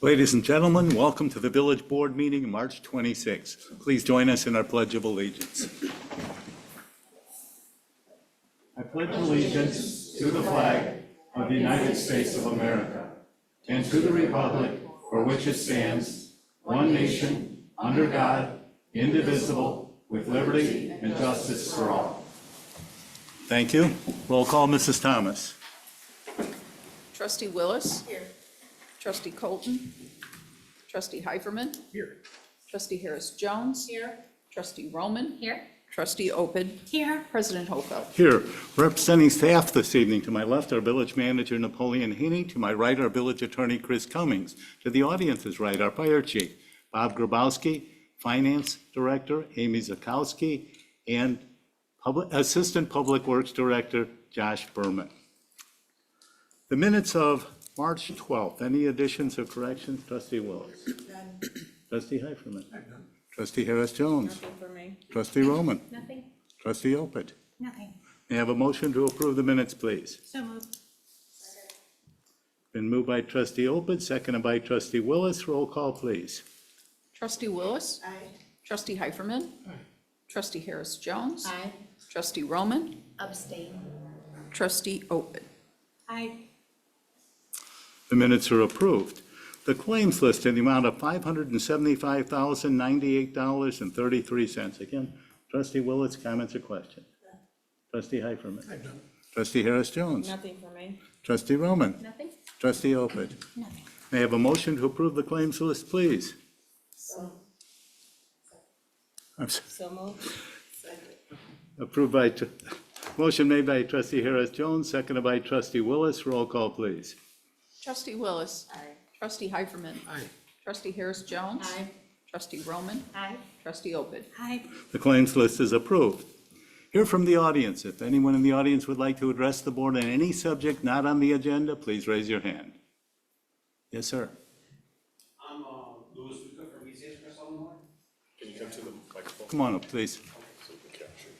Ladies and gentlemen, welcome to the Village Board meeting, March 26th. Please join us in our Pledge of Allegiance. I pledge allegiance to the flag of the United States of America and to the republic for which it stands, one nation, under God, indivisible, with liberty and justice for all. Thank you. Roll call, Mrs. Thomas. Trustee Willis. Here. Trustee Colton. Trustee Heiferman. Here. Trustee Harris-Jones. Here. Trustee Roman. Here. Trustee Opid. Here. President Hofeld. Here, representing staff this evening, to my left, our village manager, Napoleon Haney. To my right, our village attorney, Chris Cummings. To the audience's right, our fire chief, Bob Grabowski, finance director, Amy Zakowski, and assistant public works director, Josh Berman. The minutes of March 12th. Any additions or corrections? Trustee Willis. None. Trustee Heiferman. Trustee Harris-Jones. Nothing for me. Trustee Roman. Nothing. Trustee Opid. Nothing. May I have a motion to approve the minutes, please? So moved. Been moved by Trustee Opid, seconded by Trustee Willis. Roll call, please. Trustee Willis. Aye. Trustee Heiferman. Trustee Harris-Jones. Aye. Trustee Roman. Abstain. Trustee Opid. Aye. The minutes are approved. The claims list in the amount of $575,098.33. Again, Trustee Willis, comments or questions? Trustee Heiferman. Trustee Harris-Jones. Nothing for me. Trustee Roman. Nothing. Trustee Opid. Nothing. May I have a motion to approve the claims list, please? I'm sorry. So moved. Approved by, motion made by Trustee Harris-Jones, seconded by Trustee Willis. Roll call, please. Trustee Willis. Aye. Trustee Heiferman. Aye. Trustee Harris-Jones. Aye. Trustee Roman. Aye. Trustee Opid. Aye. The claims list is approved. Hear from the audience. If anyone in the audience would like to address the board on any subject not on the agenda, please raise your hand. Yes, sir. I'm Louis Luca from East Hampton, Illinois. Can you come to the microphone? Come on up, please. So we can capture.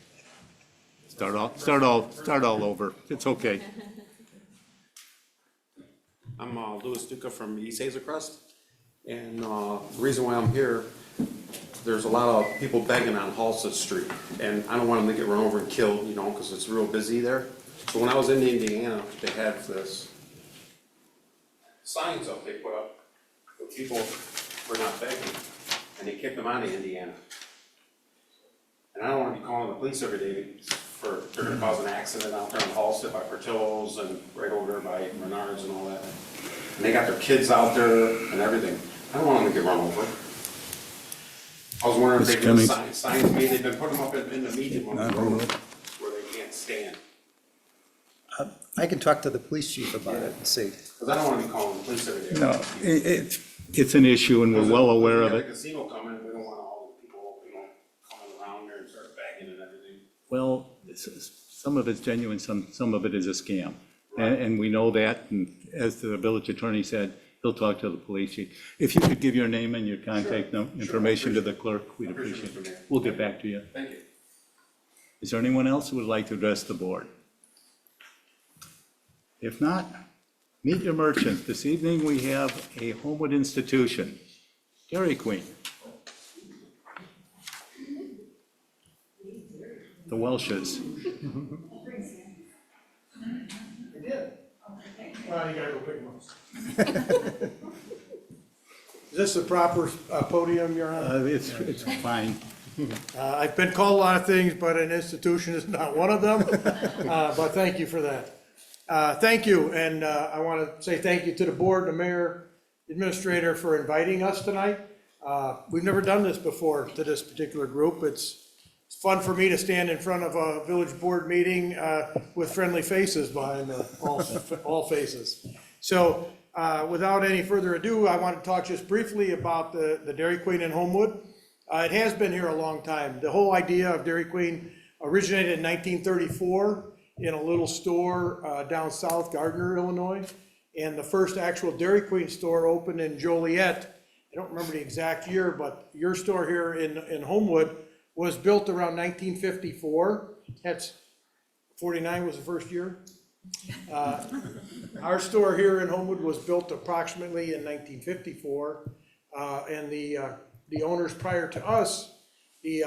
Start all over. It's okay. I'm Louis Duca from East Hazelcrest, and the reason why I'm here, there's a lot of people begging on Halsted Street, and I don't want them to get run over and killed, you know, because it's real busy there. So when I was in Indiana, they had this signs up they put up, but people were not begging, and they kicked them out of Indiana. And I don't want to be calling the police every day for, they're gonna cause an accident out there on Halsted by Portillo's and right over there by Menards and all that. And they got their kids out there and everything. I don't want them to get run over. I was wondering if they could signs made, they've been putting them up in the median on the road where they can't stand. I can talk to the police chief about it and see. Because I don't want to be calling the police every day. No, it's an issue and we're well aware of We it. got the casino coming, we don't want all the people, you know, coming around there and start bagging and everything. Well, some of it's genuine, some of it is a scam. And we know that, and as the village attorney said, he'll talk to the police chief. If you could give your name and your contact information to the clerk, we'd appreciate it. We'll get back to you. Thank you. Is there anyone else who would like to address the board? If not, meet your merchant. This evening, we have a Homewood institution, Dairy Queen. The Welshes. Well, you gotta go pick them up. Is this the proper podium you're on? It's fine. I've been called a lot of things, but an institution is not one of them. But thank you for that. Thank you, and I want to say thank you to the board, the mayor, administrator for inviting us tonight. We've never done this before to this particular group. It's fun for me to stand in front of a village board meeting with friendly faces behind all faces. So without any further ado, I want to talk just briefly about the Dairy Queen in Homewood. It has been here a long time. The whole idea of Dairy Queen originated in 1934 in a little store down south, Gardner, Illinois. And the first actual Dairy Queen store opened in Joliet. I don't remember the exact year, but your store here in Homewood was built around 1954. That's 49 was the first year. Our store here in Homewood was built approximately in 1954, and the owners prior to us, the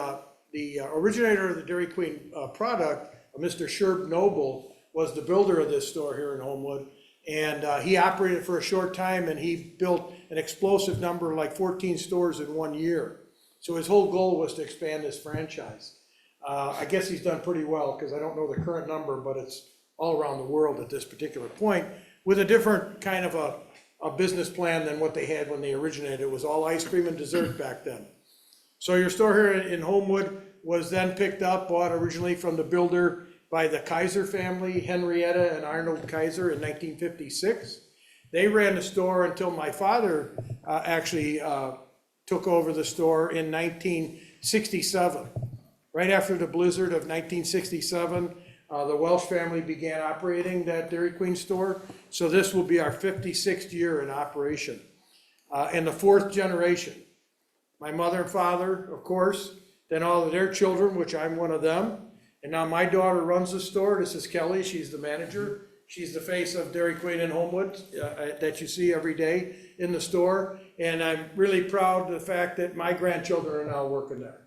originator of the Dairy Queen product, Mr. Sherb Noble, was the builder of this store here in Homewood. And he operated for a short time, and he built an explosive number, like 14 stores in 1 year. So his whole goal was to expand this franchise. I guess he's done pretty well, because I don't know the current number, but it's all around the world at this particular point, with a different kind of a business plan than what they had when they originated. It was all ice cream and dessert back then. So your store here in Homewood was then picked up, bought originally from the builder by the Kaiser family, Henrietta and Arnold Kaiser, in 1956. They ran the store until my father actually took over the store in 1967. Right after the blizzard of 1967, the Welsh family began operating that Dairy Queen store. So this will be our 56th year in operation, and the 4th generation. My mother and father, of course, then all of their children, which I'm one of them. And now my daughter runs the store. This is Kelly. She's the manager. She's the face of Dairy Queen in Homewood that you see every day in the store. And I'm really proud of the fact that my grandchildren are now working there.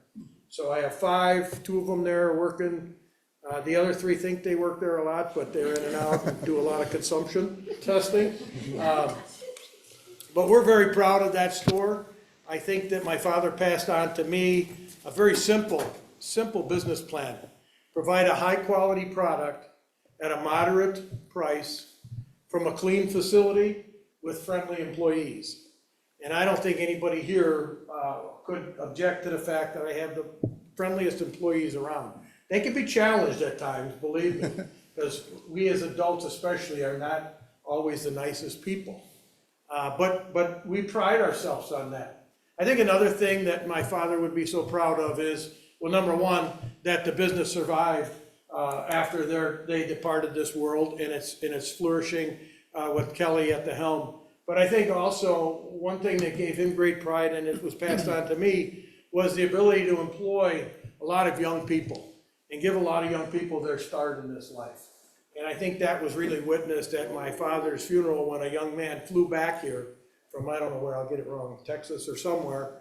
So I have 5, 2 of them there working. The other 3 think they work there a lot, but they're in and out and do a lot of consumption testing. But we're very proud of that store. I think that my father passed on to me a very simple business plan. Provide a high-quality product at a moderate price from a clean facility with friendly employees. And I don't think anybody here could object to the fact that I have the friendliest employees around. They can be challenged at times, believe me, because we as adults especially are not always the nicest people. But we pride ourselves on that. I think another thing that my father would be so proud of is, well, number one, that the business survived after they departed this world, and it's flourishing with Kelly at the helm. But I think also one thing that gave him great pride, and it was passed on to me, was the ability to employ a lot of young people and give a lot of young people their start in this life. And I think that was really witnessed at my father's funeral when a young man flew back here from, I don't know where, I'll get it wrong, Texas or somewhere,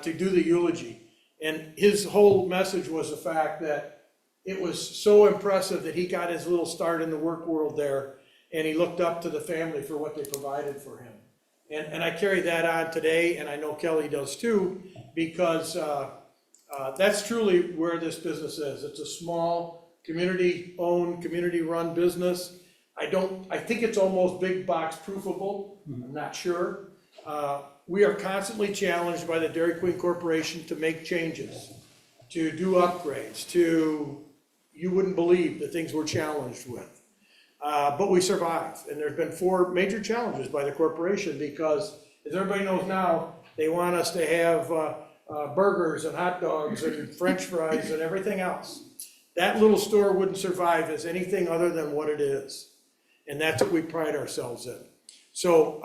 to do the eulogy. And his whole message was the fact that it was so impressive that he got his little start in the work world there, and he looked up to the family for what they provided for him. And I carry that on today, and I know Kelly does too, because that's truly where this business is. It's a small, community-owned, community-run business. I think it's almost big box proofable. I'm not sure. We are constantly challenged by the Dairy Queen Corporation to make changes, to do upgrades, you wouldn't believe the things we're challenged with. But we survive, and there's been 4 major challenges by the corporation because, as everybody knows now, they want us to have burgers and hot dogs and French fries and everything else. That little store wouldn't survive as anything other than what it is, and that's what we pride ourselves in. So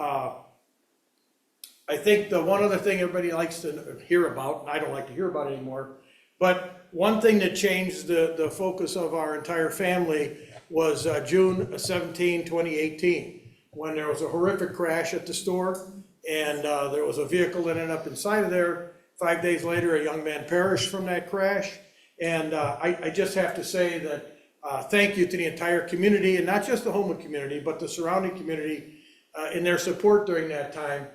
I think the one other thing everybody likes to hear about, and I don't like to hear about it anymore, but one thing that changed the focus of our entire family was June 17, 2018, when there was a horrific crash at the store, and there was a vehicle that ended up inside of there. 5 days later, a young man perished from that crash. And I just have to say that thank you to the entire community, and not just the Homewood community, but the surrounding community in their support during that time,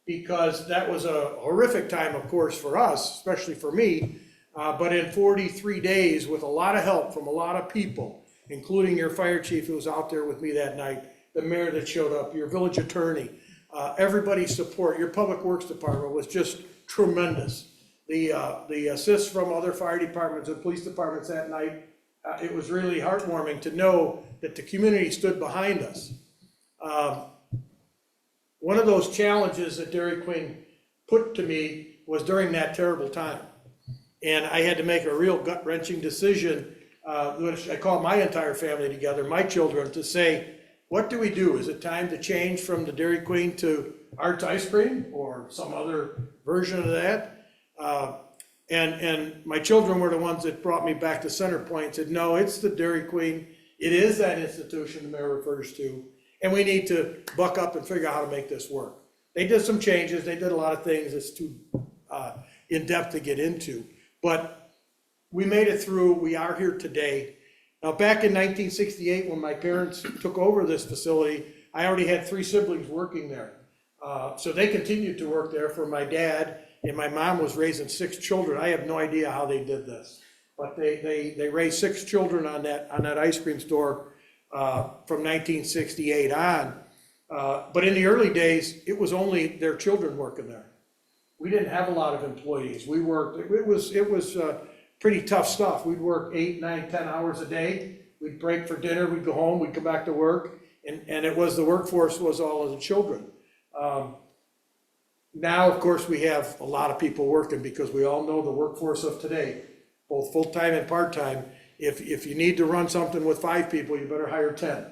because that was a horrific time, of course, for us, especially for me. But in 43 days, with a lot of help from a lot of people, including your fire chief who was out there with me that night, the mayor that showed up, your village attorney, everybody's support, your public works department was just tremendous. The assist from other fire departments and police departments that night, it was really heartwarming to know that the community stood behind us. One of those challenges that Dairy Queen put to me was during that terrible time. And I had to make a real gut-wrenching decision, which I called my entire family together, my children, to say, what do we do? Is it time to change from the Dairy Queen to Art's Ice Cream or some other version of that? And my children were the ones that brought me back to center point and said, no, it's the Dairy Queen. It is that institution the mayor refers to, and we need to buck up and figure out how to make this work. They did some changes, they did a lot of things that's too in-depth to get into, but we made it through, we are here today. Now, back in 1968, when my parents took over this facility, I already had 3 siblings working there. So they continued to work there for my dad, and my mom was raising 6 children. I have no idea how they did this. But they raised 6 children on that ice cream store from 1968 on. But in the early days, it was only their children working there. We didn't have a lot of employees. We worked, it was pretty tough stuff. We'd work 8, 9, 10 hours a day. We'd break for dinner, we'd go home, we'd come back to work. And it was, the workforce was all of the children. Now, of course, we have a lot of people working because we all know the workforce of today, both full-time and part-time. If you need to run something with 5 people, you better hire 10,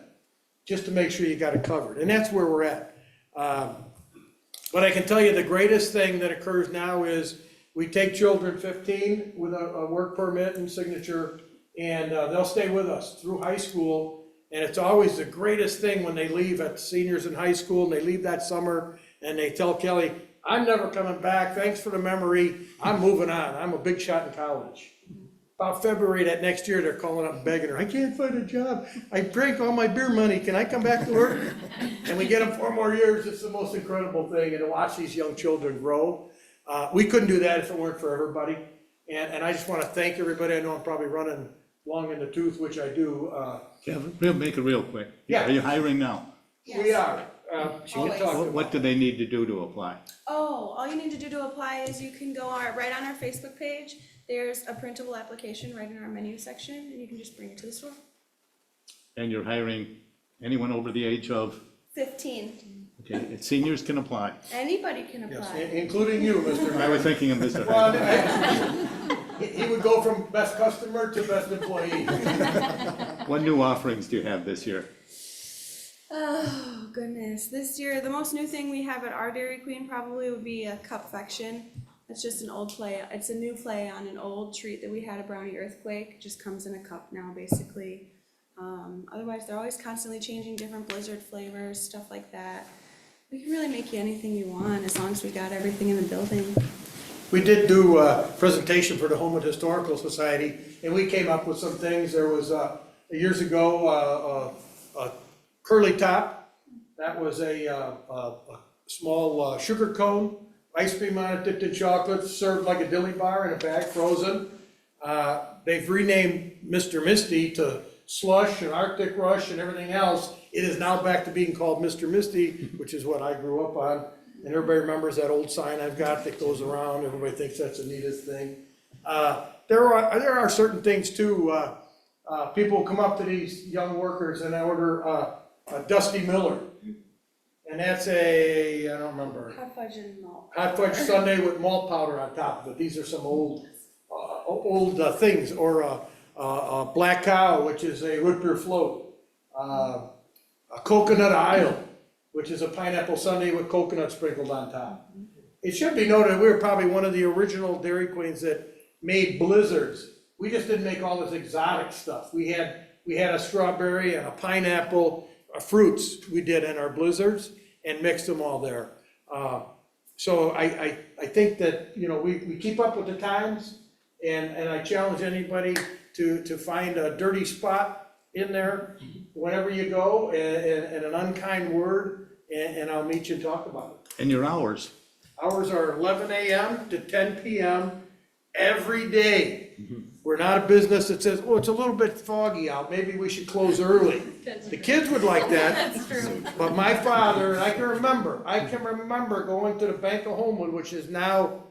just to make sure you got it covered. And that's where we're at. But I can tell you the greatest thing that occurs now is we take children 15 with a work permit and signature, and they'll stay with us through high school. And it's always the greatest thing when they leave at seniors in high school, and they leave that summer, and they tell Kelly, I'm never coming back, thanks for the memory, I'm moving on, I'm a big shot in college. About February that next year, they're calling up and begging her, I can't find a job, I drank all my beer money, can I come back to work? And we get them 4 more years, it's the most incredible thing, and to watch these young children grow. We couldn't do that if it weren't for everybody, and I just wanna thank everybody. I know I'm probably running long in the tooth, which I do. Kevin, make it real quick. Yeah. Are you hiring now? We are. She can Always. talk about What do they need to do to apply? Oh, all you need to do to apply is you can go right on our Facebook page. There's a printable application right in our menu section, and you can just bring it to the store. And you're hiring anyone over the age of, 15. okay, and seniors can apply. Anybody can Yes, apply. including you, Mr. I Mayor. was thinking of Mr. Well, Hyde. he would go from best customer to best employee. What new offerings do you have this year? Oh, goodness. This year, the most new thing we have at our Dairy Queen probably would be a Cupfection. It's just an old play. It's a new play on an old treat that we had, a brownie earthquake. It just comes in a cup now, basically. Otherwise, they're always constantly changing different Blizzard flavors, stuff like that. We can really make you anything you want as long as we got everything in the building. We did do a presentation for the Homewood Historical Society, and we came up with some things. There was, years ago, a curly top. That was a small sugar cone, ice cream on it dipped in chocolate, served like a dilly bar in a bag, frozen. They've renamed Mr. Misty to Slush and Arctic Rush and everything else. It is now back to being called Mr. Misty, which is what I grew up on. And everybody remembers that old sign I've got that goes around. Everybody thinks that's the neatest thing. There are certain things too. People come up to these young workers and order a Dusty Miller. And that's I don't remember. Hot fudge and malt. Hot fudge sundae with malt powder on top of it. These are some old things. Or a Black Cow, which is a root beer float. A Coconut Isle, which is a pineapple sundae with coconut sprinkled on top. It should be noted, we were probably one of the original Dairy Queens that made blizzards. We just didn't make all this exotic stuff. We had a strawberry and a pineapple, fruits we did in our blizzards and mixed them all there. So I think that, we keep up with the times, and I challenge anybody to find a dirty spot in there whenever you go, and an unkind word, and I'll meet you and talk about it. And your hours? Hours are 11 a.m. to 10 p.m. every day. We're not a business that says, oh, it's a little bit foggy out, maybe we should close early. The kids would like that. That's true. But my father, and I can remember going to the Bank of Homewood, which is now,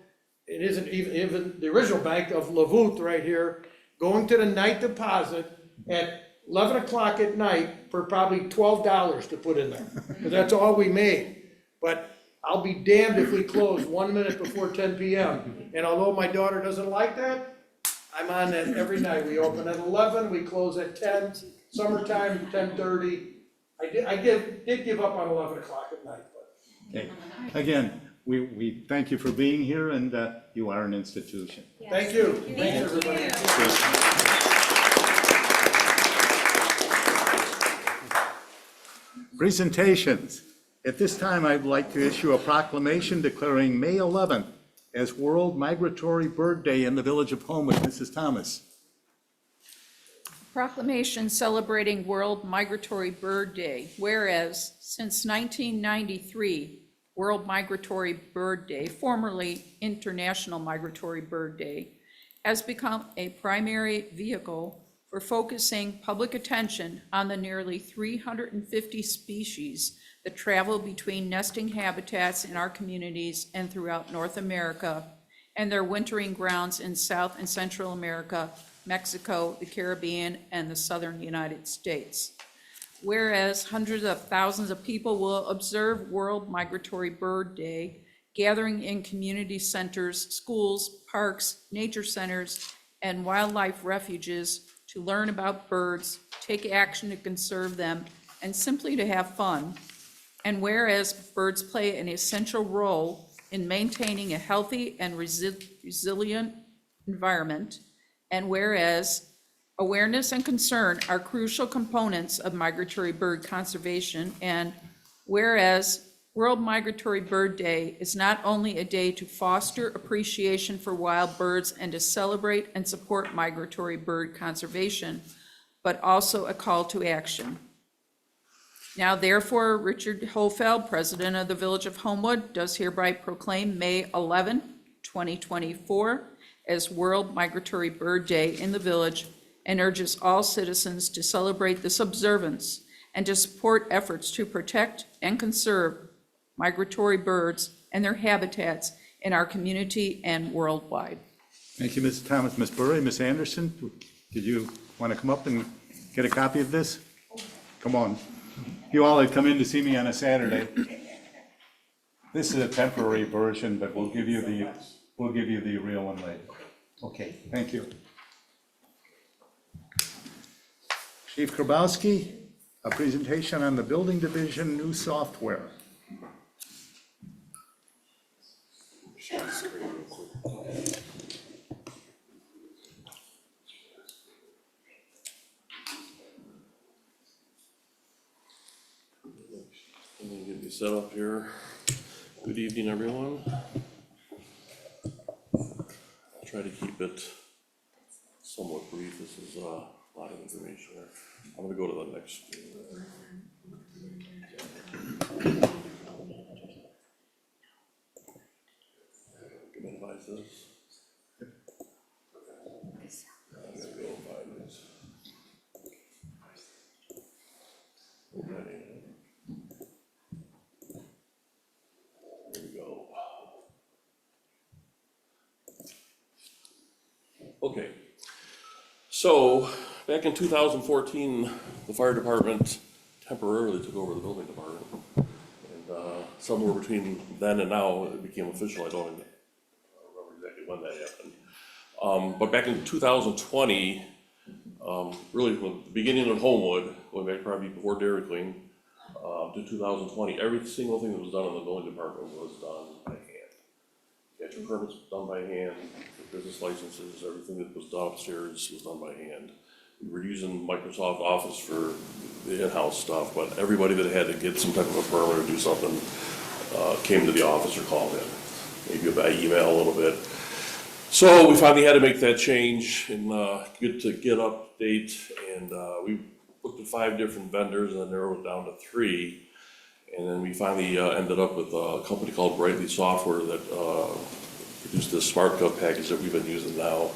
it isn't even the original bank of Levoot right here, going to the night deposit at 11 o'clock at night for probably $12 to put in there, because that's all we made. But I'll be damned if we close 1 minute before 10 p.m. And although my daughter doesn't like that, I'm on that every night. We open at 11, we close at 10, summertime 10:30. I did give up on 11 o'clock at night, but. Okay. Again, we thank you for being here, and you are an institution. Yes. Thank you. Thank Thanks, you. everybody. Presentations. At this time, I'd like to issue a proclamation declaring May 11th as World Migratory Bird Day in the Village of Homewood. Mrs. Thomas. Proclamation celebrating World Migratory Bird Day. Whereas since 1993, World Migratory Bird Day, formerly International Migratory Bird Day, has become a primary vehicle for focusing public attention on the nearly 350 species that travel between nesting habitats in our communities and throughout North America, and their wintering grounds in South and Central America, Mexico, the Caribbean, and the southern United States. Whereas hundreds of thousands of people will observe World Migratory Bird Day, gathering in community centers, schools, parks, nature centers, and wildlife refuges to learn about birds, take action to conserve them, and simply to have fun. And whereas birds play an essential role in maintaining a healthy and resilient environment, and whereas awareness and concern are crucial components of migratory bird conservation, and whereas World Migratory Bird Day is not only a day to foster appreciation for wild birds and to celebrate and support migratory bird conservation, but also a call to action. Now therefore, Richard Hofeld, President of the Village of Homewood, does hereby proclaim May 11, 2024 as World Migratory Bird Day in the village, and urges all citizens to celebrate this observance and to support efforts to protect and conserve migratory birds and their habitats in our community and worldwide. Thank you, Mrs. Thomas. Ms. Burry, Ms. Anderson, did you want to come up and get a copy of this? Come on. You all had come in to see me on a Saturday. This is a temporary version, but we'll give you the real one later. Okay, thank you. Chief Grabowski, a presentation on the Building Division new software. Let me get you set up here. Good evening, everyone. I'll try to keep it somewhat brief. This is a lot of information here. I'm gonna go to the next. Can I minimize this? I'm gonna go find this. Okay. There we go. Okay, so back in 2014, the fire department temporarily took over the building department. And somewhere between then and now, it became official. I don't remember exactly when that happened. But back in 2020, really from the beginning of Homewood, going back probably before Dairy Queen, to 2020, every single thing that was done in the building department was done by hand. Catching permits done by hand, business licenses, everything that was done upstairs was done by hand. We were using Microsoft Office for the in-house stuff, but everybody that had to get some type of a permit or do something came to the office or called in, maybe by email a little bit. So we finally had to make that change and get update, and we looked at 5 different vendors and then narrowed it down to 3. And then we finally ended up with a company called Brightly Software that produced this Smart Cut package that we've been using now.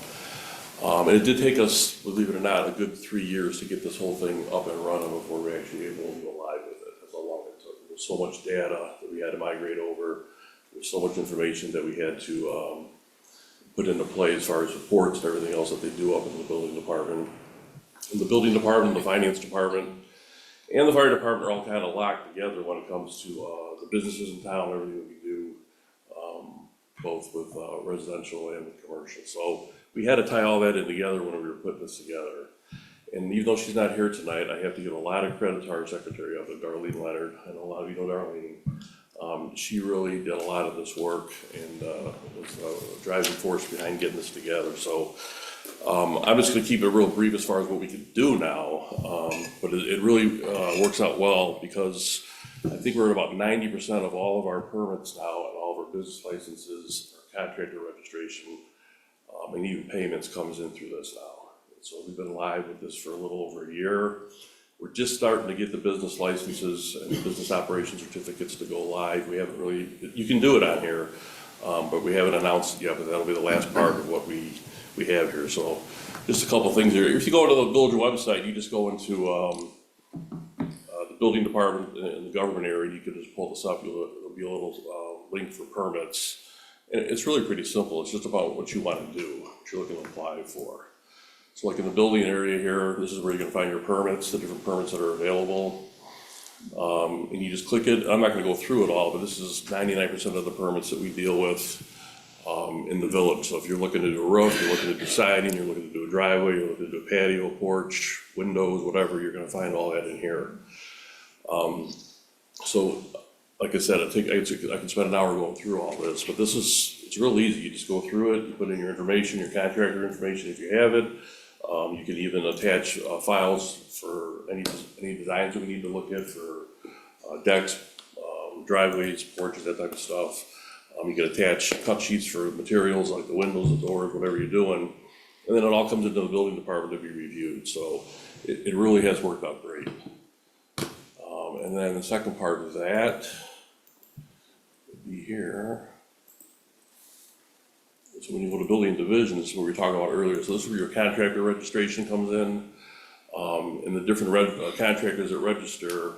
And it did take us, believe it or not, a good 3 years to get this whole thing up and running before we were actually able to go live with it. That's how long it took. There was so much data that we had to migrate over. There's so much information that we had to put into play as far as reports and everything else that they do up in the building department. And the building department, the finance department, and the fire department are all kind of locked together when it comes to the businesses in town, everything that we do, both with residential and commercial. So we had to tie all that in together when we were putting this together. And even though she's not here tonight, I have to give a lot of credit to our secretary of it, Darlene Leonard. I know a lot of you know Darlene. She really did a lot of this work and was a driving force behind getting this together. So I'm just gonna keep it real brief as far as what we can do now, but it really works out well because I think we're at about 90% of all of our permits now and all of our business licenses, our contractor registration, and even payments comes in through this now. So we've been live with this for a little over a year. We're just starting to get the business licenses and the business operation certificates to go live. We haven't really, you can do it on here, but we haven't announced it yet, but that'll be the last part of what we have here. So just a couple things here. If you go to the village website, you just go into the building department in the government area, you can just pull this up. There'll be a little link for permits. And it's really pretty simple. It's just about what you want to do, what you're looking to apply for. So like in the building area here, this is where you're gonna find your permits, the different permits that are available. And you just click it. I'm not gonna go through it all, but this is 99% of the permits that we deal with in the village. So if you're looking to do a roof, you're looking to do siding, you're looking to do a driveway, you're looking to do a patio, porch, windows, whatever, you're gonna find all that in here. So like I said, I can spend an hour going through all this, but it's real easy. You just go through it, you put in your information, your contractor information if you have it. You can even attach files for any designs that we need to look at for decks, driveways, porches, that type of stuff. You can attach cut sheets for materials like the windows, the doors, whatever you're doing. And then it all comes into the building department to be reviewed. So it really has worked out great. And then the second part of that would be here. So when you go to building division, this is what we were talking about earlier. So this is where your contractor registration comes in. And the different contractors that register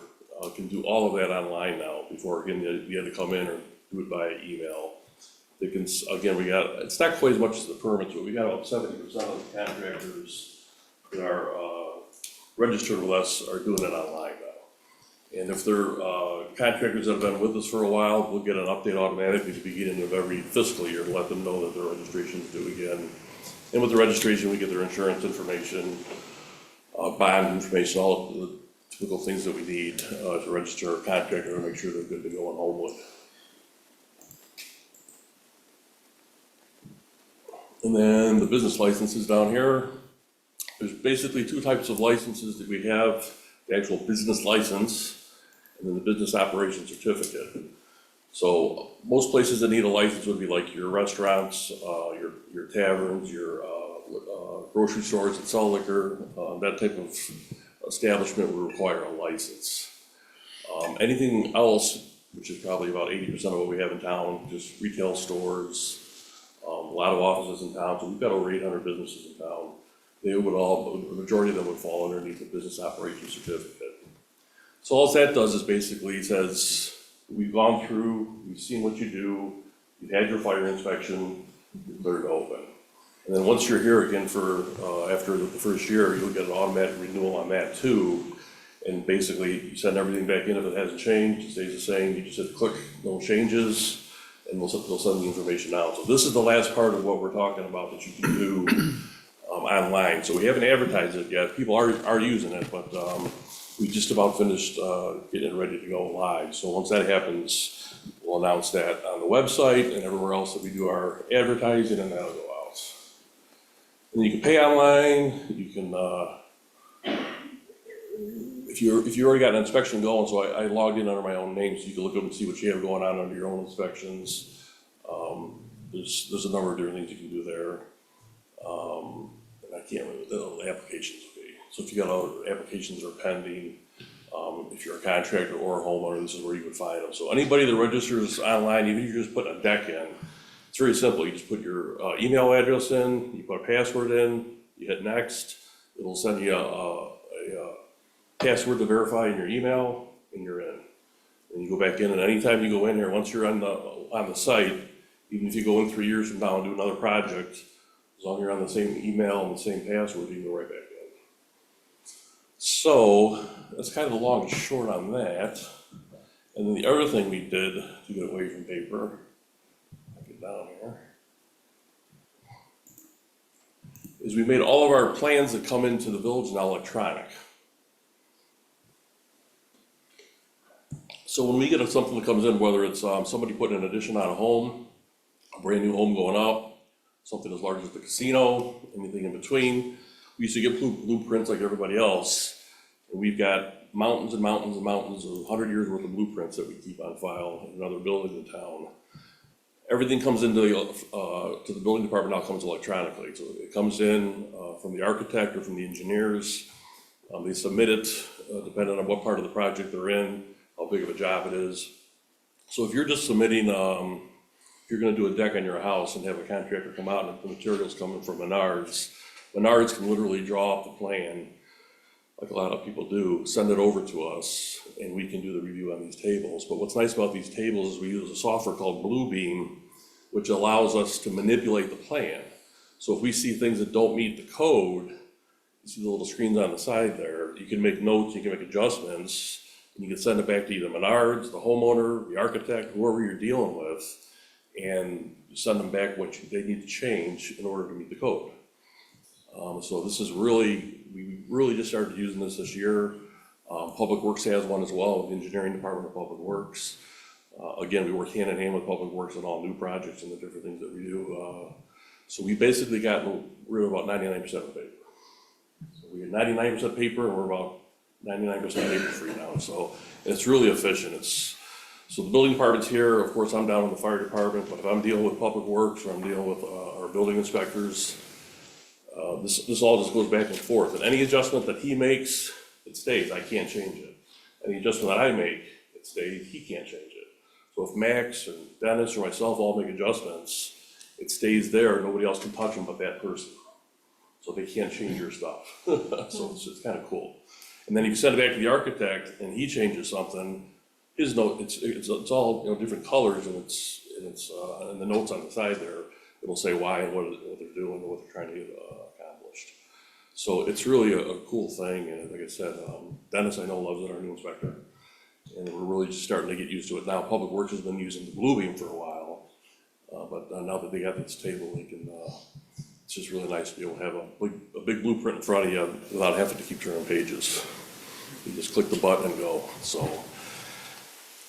can do all of that online now. Before, again, you had to come in or do it by email. They can, again, it's not quite as much as the permits, but we got about 70% of the contractors that are registered with us are doing it online now. And if they're contractors that have been with us for a while, we'll get an update automatically at the beginning of every fiscal year to let them know that their registration is due again. And with the registration, we get their insurance information, bond information, all of the typical things that we need to register a contractor and make sure they're good to go on Homewood. And then the business licenses down here. There's basically two types of licenses that we have: the actual business license and then the business operation certificate. So most places that need a license would be like your restaurants, your taverns, your grocery stores that sell liquor, that type of establishment would require a license. Anything else, which is probably about 80% of what we have in town, just retail stores, a lot of offices in town. So we've got over 800 businesses in town. They would the majority of them would fall underneath the business operation certificate. So all that does is basically says, we've gone through, we've seen what you do, you've had your fire inspection, you're cleared to open. And then once you're here again for, after the first year, you'll get an automatic renewal on that too. And basically, you send everything back in if it hasn't changed, it stays the same, you just hit click, no changes, and they'll send the information out. So this is the last part of what we're talking about that you can do online. So we haven't advertised it yet, people are using it, but we just about finished getting it ready to go live. So once that happens, we'll announce that on the website and everywhere else that we do our advertising, and that'll go out. And you can pay online, you can, if you already got an inspection going, so I logged in under my own name, so you can look up and see what you have going on under your own inspections. There's a number of different things you can do there. And I can't remember what the applications would be. So if you got other applications that are pending, if you're a contractor or a homeowner, this is where you would find them. So anybody that registers online, even if you're just putting a deck in, it's very simple. You just put your email address in, you put a password in, you hit next. It'll send you a password to verify in your email, and you're in. And you go back in, and anytime you go in here, once you're on the site, even if you go in 3 years from now and do another project, as long as you're on the same email and the same password, you can go right back in. So that's kind of the long and short on that. And then the other thing we did to get away from paper, I'll get down here, is we made all of our plans that come into the village now electronic. So when we get something that comes in, whether it's somebody putting an addition on a home, a brand new home going up, something as large as the casino, anything in between. We used to get blueprints like everybody else, and we've got mountains and mountains and mountains of 100 years worth of blueprints that we keep on file in other buildings in town. Everything comes into to the building department now comes electronically. So it comes in from the architect or from the engineers. They submit it depending on what part of the project they're in, how big of a job it is. So if you're just submitting, if you're gonna do a deck on your house and have a contractor come out and the material's coming from Menards can literally draw up the plan, like a lot of people do, send it over to us, and we can do the review on these tables. But what's nice about these tables is we use a software called Bluebeam, which allows us to manipulate the plan. So if we see things that don't meet the code, you see the little screens on the side there, you can make notes, you can make adjustments, and you can send it back to either Menards, the homeowner, the architect, whoever you're dealing with, and you send them back what they need to change in order to meet the code. So this is really, we really just started using this year. Public Works has one as well, the Engineering Department of Public Works. Again, we work hand in hand with Public Works on all new projects and the different things that we do. So we basically gotten rid of about 99% of the paper. So we had 99% paper and we're about 99% paper free now. So it's really efficient. So the building department's here, of course, I'm down in the fire department, but if I'm dealing with Public Works or I'm dealing with our building inspectors, this all just goes back and forth. And any adjustment that he makes, it stays, I can't change it. Any adjustment that I make, it stays, he can't change it. So if Max or Dennis or myself all make adjustments, it stays there, nobody else can touch them but that person. So they can't change your stuff. So it's kind of cool. And then you can send it back to the architect and he changes something, his note, it's all, different colors and and the notes on the side there, it'll say why and what they're doing and what they're trying to get accomplished. So it's really a cool thing, and like I said, Dennis I know loves it, our new inspector, and we're really just starting to get used to it now. Public Works has been using the Bluebeam for a while, but now that they got this table, they can, it's just really nice to be able to have a big blueprint in front of you without having to keep turning pages. You just click the button and go, so.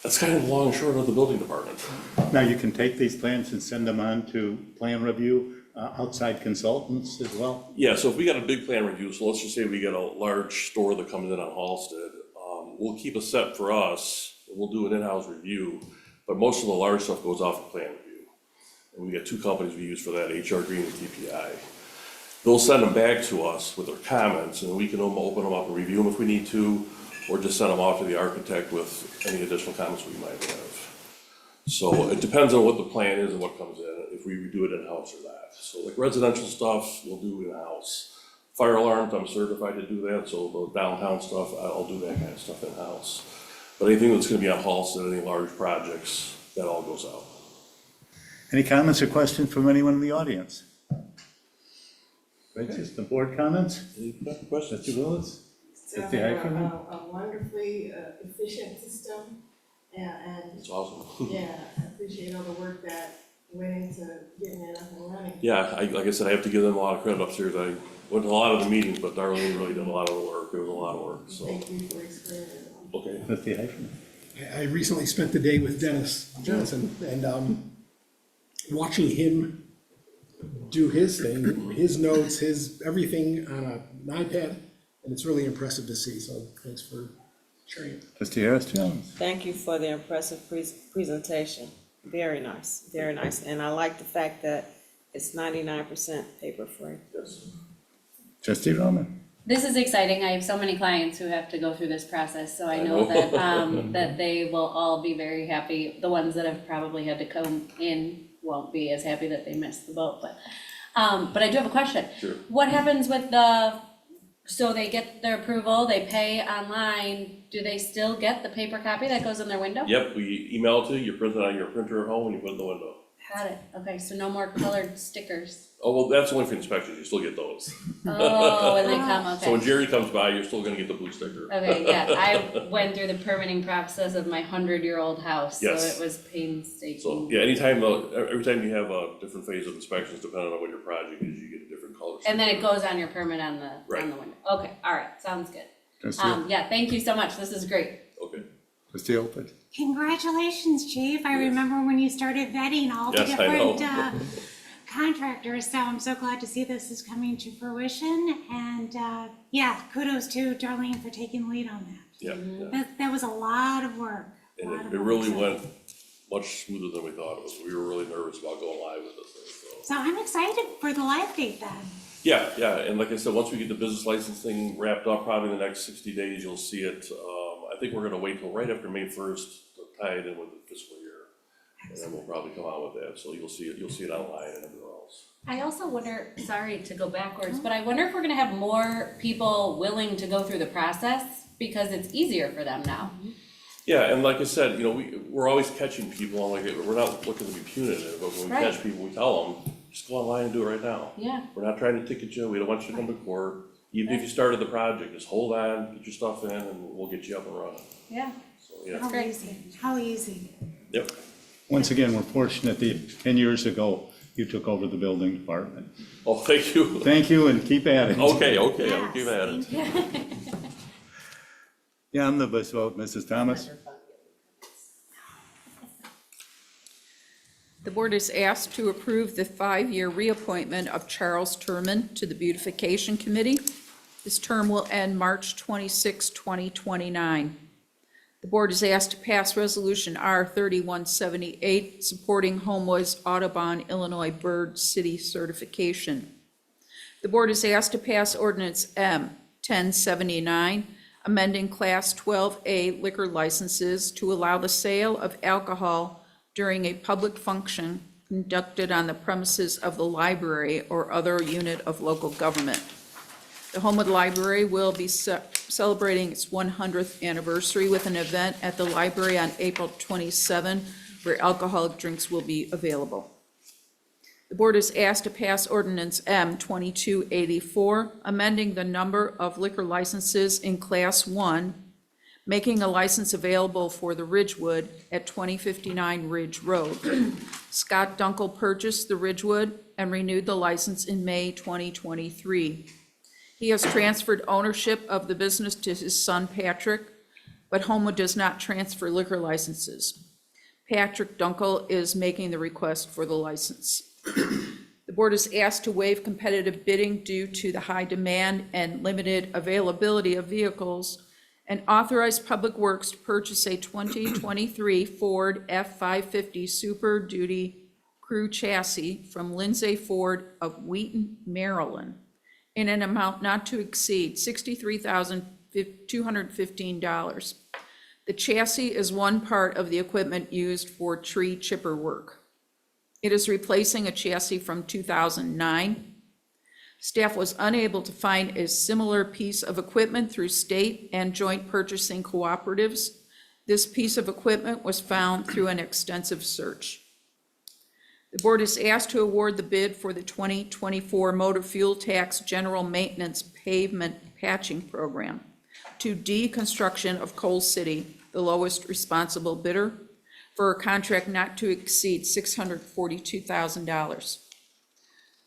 That's kind of the long and short of the building department. Now, you can take these plans and send them on to plan review, outside consultants as well? Yeah, so if we got a big plan review, so let's just say we get a large store that comes in on Halsted, we'll keep a set for us, and we'll do an in-house review, but most of the large stuff goes off of plan review. And we got two companies we use for that, HR Green and TPI. They'll send them back to us with their comments, and we can open them up and review them if we need to, or just send them off to the architect with any additional comments we might have. So it depends on what the plan is and what comes in, if we do it in-house or not. So like residential stuff, we'll do in-house. Fire alarms, I'm certified to do that, so the downtown stuff, I'll do that kind of stuff in-house. But anything that's gonna be on Halsted, any large projects, that all goes out. Any comments or questions from anyone in the audience? Right, just the board comments? Any questions? Mr. Willis? Sounds Mr. like Ackerman? a wonderfully efficient system, and, It's awesome. yeah, I appreciate all the work that went into getting it up and running. Yeah, like I said, I have to give them a lot of credit upstairs. I went to a lot of the meetings, but Darlene really did a lot of the work. It was a lot of work, so, Thank you for explaining it. okay. Mr. Ackerman? I recently spent the day with Dennis Johnson, and watching him do his thing, his notes, his everything on an iPad, and it's really impressive to see, so thanks for sharing it. Mr. Harris Jones? Thank you for the impressive presentation. Very nice, very nice. And I like the fact that it's 99% paper-free. Yes. Trustee Roman? This is exciting. I have so many clients who have to go through this process, so I know that, that they will all be very happy. The ones that have probably had to come in won't be as happy that they missed the boat, but I do have a question. Sure. What happens with so they get their approval, they pay online, do they still get the paper copy that goes in their window? Yep, we email it to you, you print it on your printer at home, and you put it in the window. Got it. Okay, so no more colored stickers. Oh, well, that's only for inspections, you still get those. Oh, when they come, So when okay. Jerry comes by, you're still gonna get the blue sticker. Okay, yeah, I went through the permitting process of my 100-year-old house, so Yes. it was painstaking. So, yeah, anytime, every time you have a different phase of inspections, depending on what your project is, you get a different color. And then it sticker. goes on your permit on the Right. window. Okay, all right, sounds good. Trustee, Yeah, thank you so much. This is great. Okay, Trustee Opeth? Congratulations, Chief. I remember when you started vetting all the Yes, I know. different contractors, so I'm so glad to see this is coming to fruition. And yeah, kudos to Darlene for taking the lead on that. Yeah, That was a lot of work. and lot of it really oversight. went much smoother than we thought it was. We were really nervous about going live with this thing, so. So I'm excited for the live date then. Yeah, and like I said, once we get the business license thing wrapped up, probably in the next 60 days, you'll see it. I think we're gonna wait till right after May 1st to tie it in with the fiscal year. And then we'll probably come out with that, so you'll see it online and everywhere else. I also wonder, sorry to go backwards, but I wonder if we're gonna have more people willing to go through the process because it's easier for them now. Yeah, and like I said, we're always catching people, and like, we're not looking to be punitive, but when we Right. catch people, we tell them, just go online and do it right now. Yeah. We're not trying to ticket you, we don't want you to come to court, even if you started the project, just hold on, get your stuff in, and we'll get you up and running, Yeah. so, yeah, How easy, how easy. yep. Once again, we're fortunate that 10 years ago, you took over the building department. Oh, thank you. Thank you and keep at it. Okay, I'll keep at it. The omnibus vote, Mrs. Thomas. The board is asked to approve the 5-year reappointment of Charles Turman to the Beautification Committee. His term will end March 26, 2029. The board is asked to pass Resolution R 3178, supporting Homewood's Audubon, Illinois Bird City certification. The board is asked to pass Ordinance M 1079, amending Class 12A liquor licenses to allow the sale of alcohol during a public function conducted on the premises of the library or other unit of local government. The Homewood Library will be celebrating its 100th anniversary with an event at the library on April 27, where alcoholic drinks will be available. The board is asked to pass Ordinance M 2284, amending the number of liquor licenses in Class 1, making a license available for the Ridgewood at 2059 Ridge Road. Scott Dunkel purchased the Ridgewood and renewed the license in May 2023. He has transferred ownership of the business to his son Patrick, but Homewood does not transfer liquor licenses. Patrick Dunkel is making the request for the license. The board is asked to waive competitive bidding due to the high demand and limited availability of vehicles and authorize Public Works to purchase a 2023 Ford F-550 Super Duty Crew chassis from Lindsay Ford of Wheaton, Maryland, in an amount not to exceed $63,215. The chassis is one part of the equipment used for tree chipper work. It is replacing a chassis from 2009. Staff was unable to find a similar piece of equipment through state and joint purchasing cooperatives. This piece of equipment was found through an extensive search. The board is asked to award the bid for the 2024 motor fuel tax general maintenance pavement patching program to D Construction of Coal City, the lowest responsible bidder, for a contract not to exceed $642,000.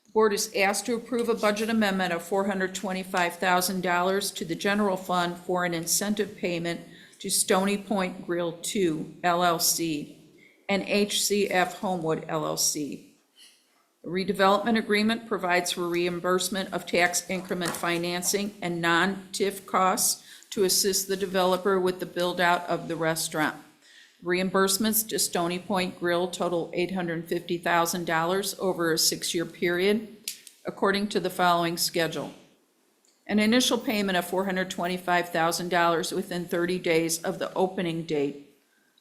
The board is asked to approve a budget amendment of $425,000 to the general fund for an incentive payment to Stony Point Grill 2 LLC and HCF Homewood LLC. The redevelopment agreement provides for reimbursement of tax increment financing and non-TIF costs to assist the developer with the build-out of the restaurant. Reimbursements to Stony Point Grill total $850,000 over a 6-year period, according to the following schedule. An initial payment of $425,000 within 30 days of the opening date,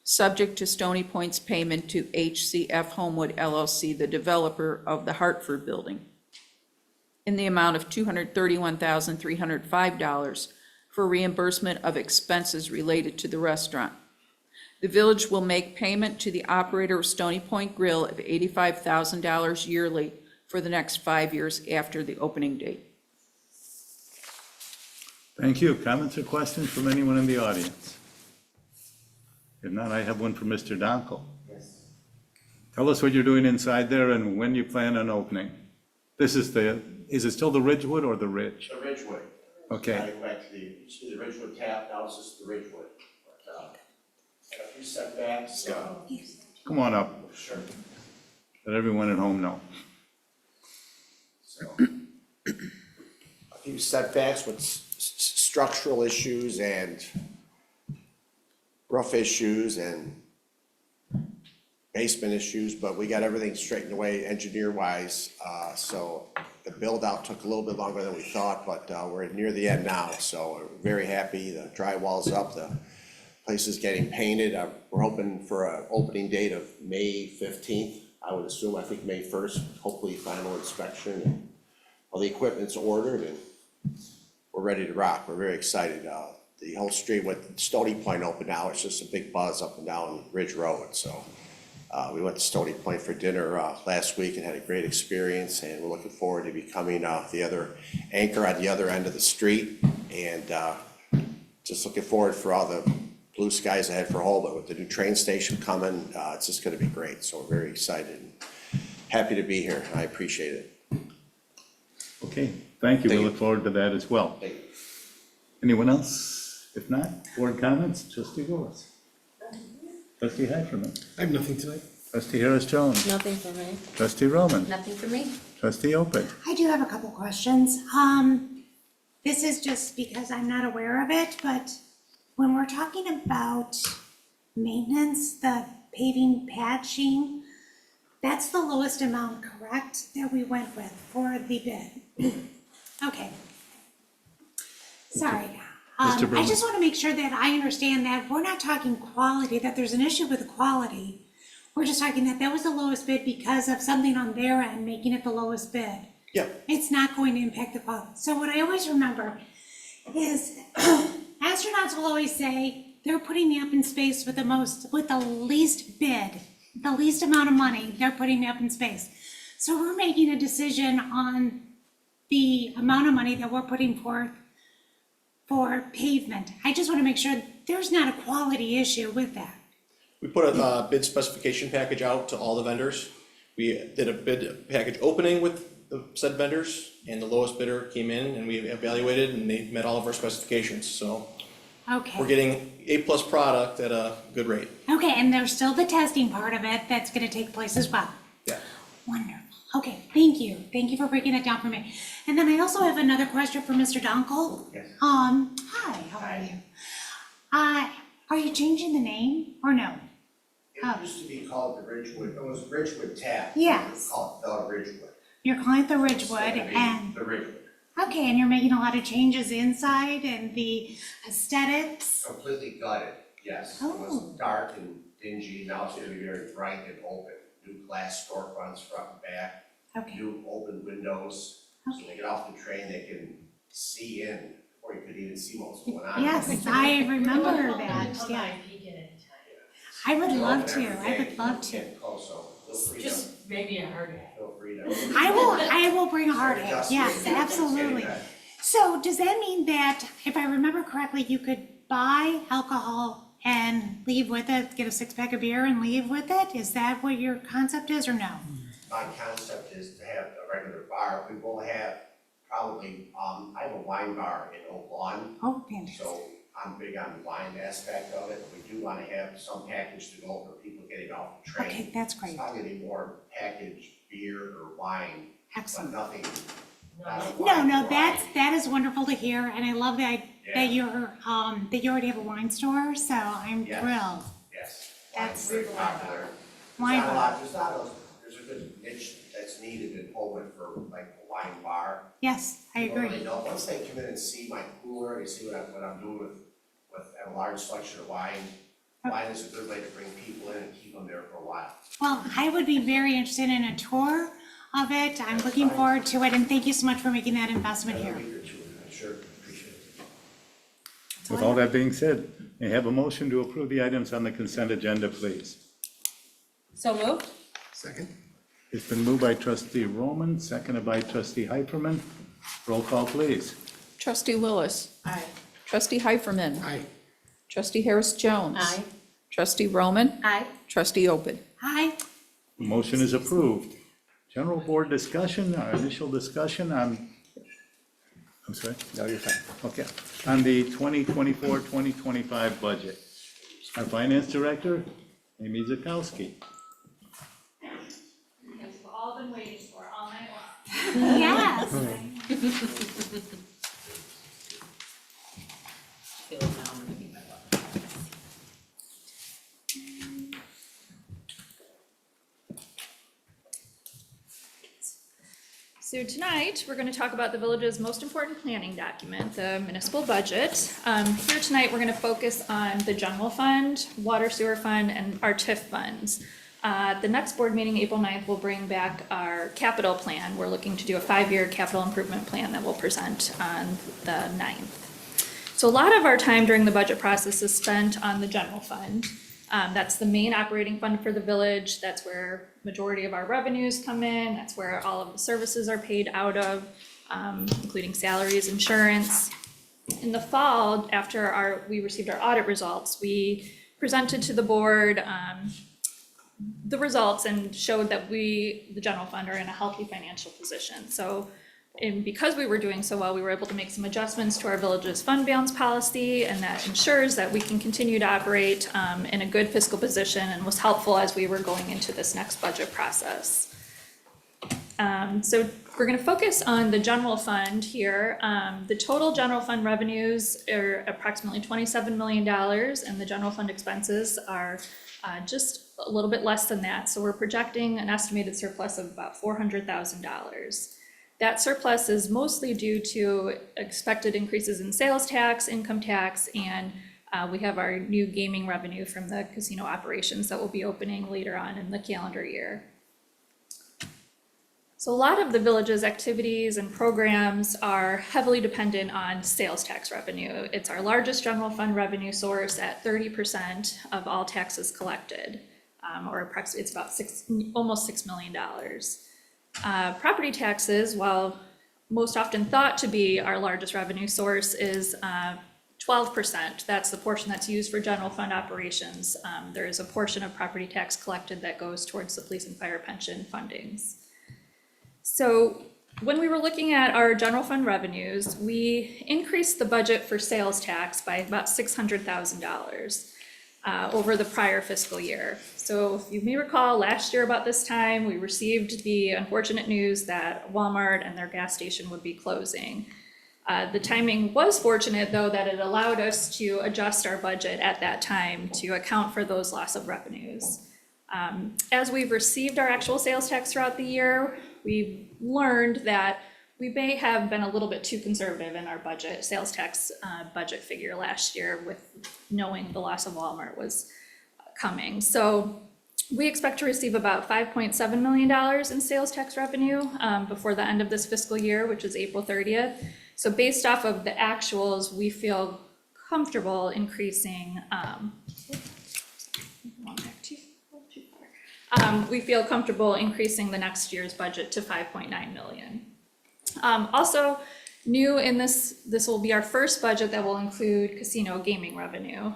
subject to Stony Point's payment to HCF Homewood LLC, the developer of the Hartford building, in the amount of $231,305 for reimbursement of expenses related to the restaurant. The village will make payment to the operator of Stony Point Grill of $85,000 yearly for the next 5 years after the opening date. Thank you. Comments or questions from anyone in the audience? If not, I have one for Mr. Donkel. Yes. Tell us what you're doing inside there and when you plan on opening. Is it still the Ridgewood or the Ridge? The Ridgewood. Okay. I go back to the Ridgewood tap, now it's just the Ridgewood. But, got a few setbacks, Come on up, sure. let everyone at home know. So, a few setbacks with structural issues and roof issues and basement issues, but we got everything straightened away engineer-wise. So the build-out took a little bit longer than we thought, but we're near the end now, so we're very happy. The drywall's up, the place is getting painted. We're hoping for an opening date of May 15th. I would assume, I think May 1st, hopefully final inspection. And all the equipment's ordered and we're ready to rock. We're very excited. The whole street with Stony Point open now, it's just a big buzz up and down Ridge Road, so. We went to Stony Point for dinner last week and had a great experience, and we're looking forward to becoming the other anchor on the other end of the street, and just looking forward for all the blue skies ahead for Holbrook with the new train station coming. It's just gonna be great, so we're very excited and happy to be here. I appreciate it. Okay, thank you. We Thank you. look forward to that as well. Thank you. Anyone else? If not, board comments, Trustee Willis. Trustee Heiferman. I have nothing tonight. Trustee Harris Jones. Nothing for me. Trustee Roman. Nothing for me. Trustee Opeth. I do have a couple questions. This is just because I'm not aware of it, but when we're talking about maintenance, the paving patching, that's the lowest amount, correct, that we went with for the bid? Okay. Sorry. Mr. I Berman. just want to make sure that I understand that we're not talking quality, that there's an issue with the quality. We're just talking that that was the lowest bid because of something on their end making it the lowest bid. Yeah. It's not going to impact the quality. So what I always remember is astronauts will always say they're putting me up in space with the least bid, the least amount of money, they're putting me up in space. So we're making a decision on the amount of money that we're putting forth for pavement. I just want to make sure there's not a quality issue with that. We put a bid specification package out to all the vendors. We did a bid package opening with the said vendors, and the lowest bidder came in and we evaluated and they met all of our specifications, so Okay. we're getting A+ product at a good rate. Okay, and there's still the testing part of it that's gonna take place as well. Yeah. Wonderful. Okay, thank you. Thank you for breaking that down for me. And then I also have another question for Mr. Dunkel. Yes. Hi, how are you? Are you changing the name or no? It used to be called the Ridgewood, it was Ridgewood Tap. Yes. It was called the Ridgewood. You're calling it the It's Ridgewood gonna be and, The Ridgewood, okay, and you're making a lot of changes inside and the aesthetics? completely gutted, yes. It Oh. was dark and dingy, now it's gonna be very bright and open. New glass storefronts front and back, Okay, new open windows. So Okay. they get off the train, they can see in, or you could even see what's going on. yes, I remember that, yeah. I would love to, I would love to. Can't call, so feel free to, maybe a hard hat. feel free to. I will bring a hard hat, Just- yes, absolutely. So does that mean that, if I remember correctly, you could buy alcohol and leave with it, get a six-pack of beer and leave with it? Is that what your concept is, or no? My concept is to have a regular bar. We will have probably, I have a wine bar in Oak Lawn, Oh, fantastic. so I'm big on the wine aspect of it. We do wanna have some package to go for people getting off the train. Okay, that's great, It's not gonna be more packaged beer or wine, but excellent. nothing. No, that is wonderful to hear, and I love that, Yeah. that you already have a wine store, so I'm Yes. thrilled. Yes. That's- Wine's very popular. Wine bar. There's a good niche that's needed in Poland for like a wine bar. Yes, I People agree. really know, once they come in and see my cooler, they see what I'm doing with a large selection of wine. Wine is a good way to bring people in and keep them there for a while. Well, I would be very interested in a tour of it. I'm looking forward to it, and thank you so much for making that investment A here. week or two, I sure appreciate it. With all that being said, may I have a motion to approve the items on the consent agenda, please? So moved? Second? It's been moved by trustee Roman, seconded by trustee Heiferman. Roll call, please. Trustee Willis. Aye. Trustee Heiferman. Aye. Trustee Harris Jones. Aye. Trustee Roman. Aye. Trustee Opeth. Hi, Motion is approved. General board discussion, our initial discussion on, I'm sorry? No, you're fine. Okay, on the 2024-2025 budget. Our finance director, Amy Zakowski. yes. Feel now I'm gonna need my wallet. So tonight, we're going to talk about the village's most important planning document, the municipal budget. Here tonight, we're going to focus on the general fund, water sewer fund, and our TIF funds. The next board meeting, April 9th, will bring back our capital plan. We're looking to do a 5-year capital improvement plan that we'll present on the 9th. So a lot of our time during the budget process is spent on the general fund. That's the main operating fund for the village. That's where majority of our revenues come in. That's where all of the services are paid out of, including salaries, insurance. In the fall, after we received our audit results, we presented to the board the results and showed that the general fund, are in a healthy financial position. So, and because we were doing so well, we were able to make some adjustments to our village's fund balance policy, and that ensures that we can continue to operate in a good fiscal position, and was helpful as we were going into this next budget process. So we're going to focus on the general fund here. The total general fund revenues are approximately $27 million, and the general fund expenses are just a little bit less than that. So we're projecting an estimated surplus of about $400,000. That surplus is mostly due to expected increases in sales tax, income tax, and we have our new gaming revenue from the casino operations that will be opening later on in the calendar year. So a lot of the village's activities and programs are heavily dependent on sales tax revenue. It's our largest general fund revenue source at 30% of all taxes collected, or approximately it's about almost $6 million. Property taxes, while most often thought to be our largest revenue source, is 12%. That's the portion that's used for general fund operations. There is a portion of property tax collected that goes towards the police and fire pension fundings. So when we were looking at our general fund revenues, we increased the budget for sales tax by about $600,000 over the prior fiscal year. So if you may recall, last year about this time, we received the unfortunate news that Walmart and their gas station would be closing. The timing was fortunate, though, that it allowed us to adjust our budget at that time to account for those loss of revenues. As we've received our actual sales tax throughout the year, we've learned that we may have been a little bit too conservative in our budget, sales tax budget figure last year, with knowing the loss of Walmart was coming. So we expect to receive about $5.7 million in sales tax revenue before the end of this fiscal year, which is April 30th. So based off of the actuals, we feel comfortable increasing, we feel comfortable increasing the next year's budget to $5.9 million. Also, new in this will be our first budget that will include casino gaming revenue.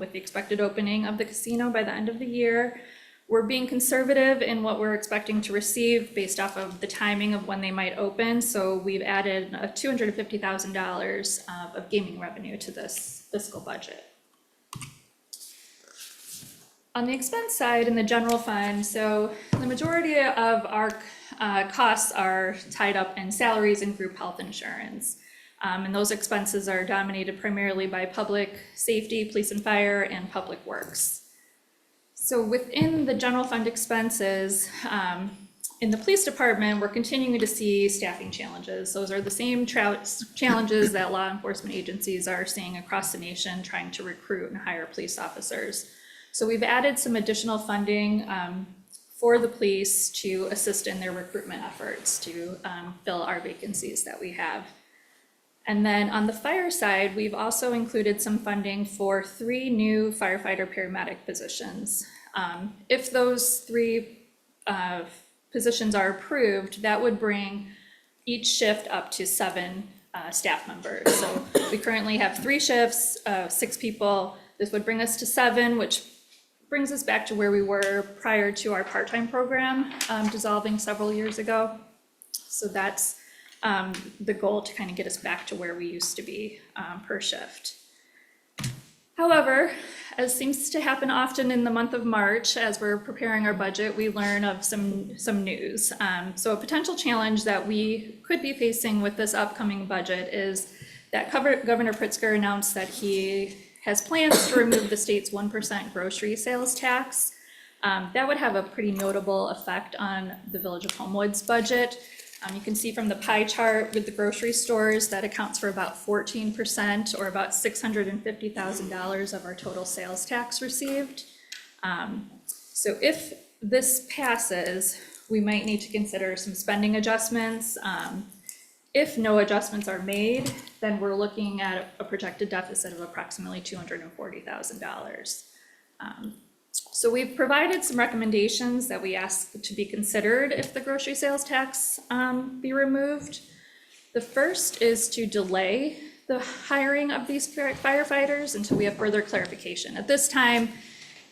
With the expected opening of the casino by the end of the year, we're being conservative in what we're expecting to receive based off of the timing of when they might open. So we've added $250,000 of gaming revenue to this fiscal budget. On the expense side, in the general fund, so the majority of our costs are tied up in salaries and group health insurance. And those expenses are dominated primarily by public safety, police and fire, and public works. So within the general fund expenses, in the police department, we're continuing to see staffing challenges. Those are the same challenges that law enforcement agencies are seeing across the nation, trying to recruit and hire police officers. So we've added some additional funding for the police to assist in their recruitment efforts to fill our vacancies that we have. And then on the fire side, we've also included some funding for 3 new firefighter paramedic positions. If those 3 positions are approved, that would bring each shift up to 7 staff members. So we currently have 3 shifts, 6 people. This would bring us to 7, which brings us back to where we were prior to our part-time program dissolving several years ago. So that's the goal, to kind of get us back to where we used to be per shift. However, as seems to happen often in the month of March, as we're preparing our budget, we learn of some news. So a potential challenge that we could be facing with this upcoming budget is that Governor Pritzker announced that he has plans to remove the state's 1% grocery sales tax. That would have a pretty notable effect on the Village of Homewood's budget. You can see from the pie chart with the grocery stores that accounts for about 14% or about $650,000 of our total sales tax received. So if this passes, we might need to consider some spending adjustments. If no adjustments are made, then we're looking at a projected deficit of approximately $240,000. So we've provided some recommendations that we ask to be considered if the grocery sales tax be removed. The first is to delay the hiring of these firefighters until we have further clarification. At this time,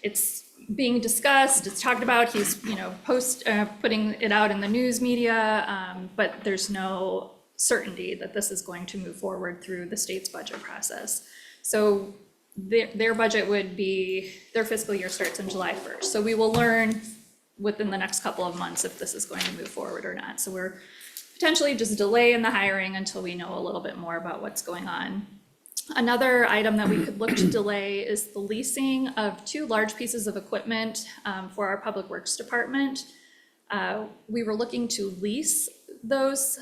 it's being discussed, it's talked about, he's putting it out in the news media, but there's no certainty that this is going to move forward through the state's budget process. So their budget would be, their fiscal year starts on July 1st. So we will learn within the next couple of months if this is going to move forward or not. So we're potentially just delaying the hiring until we know a little bit more about what's going on. Another item that we could look to delay is the leasing of 2 large pieces of equipment for our Public Works Department. We were looking to lease those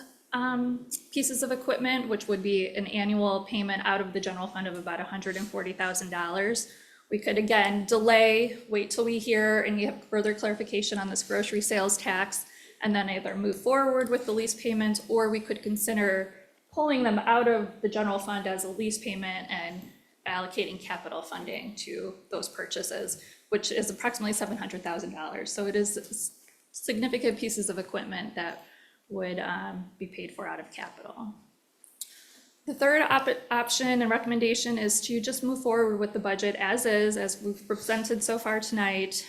pieces of equipment, which would be an annual payment out of the general fund of about $140,000. We could again delay, wait till we hear and we have further clarification on this grocery sales tax, and then either move forward with the lease payment, or we could consider pulling them out of the general fund as a lease payment and allocating capital funding to those purchases, which is approximately $700,000. So it is significant pieces of equipment that would be paid for out of capital. The third option and recommendation is to just move forward with the budget as is, as we've presented so far tonight.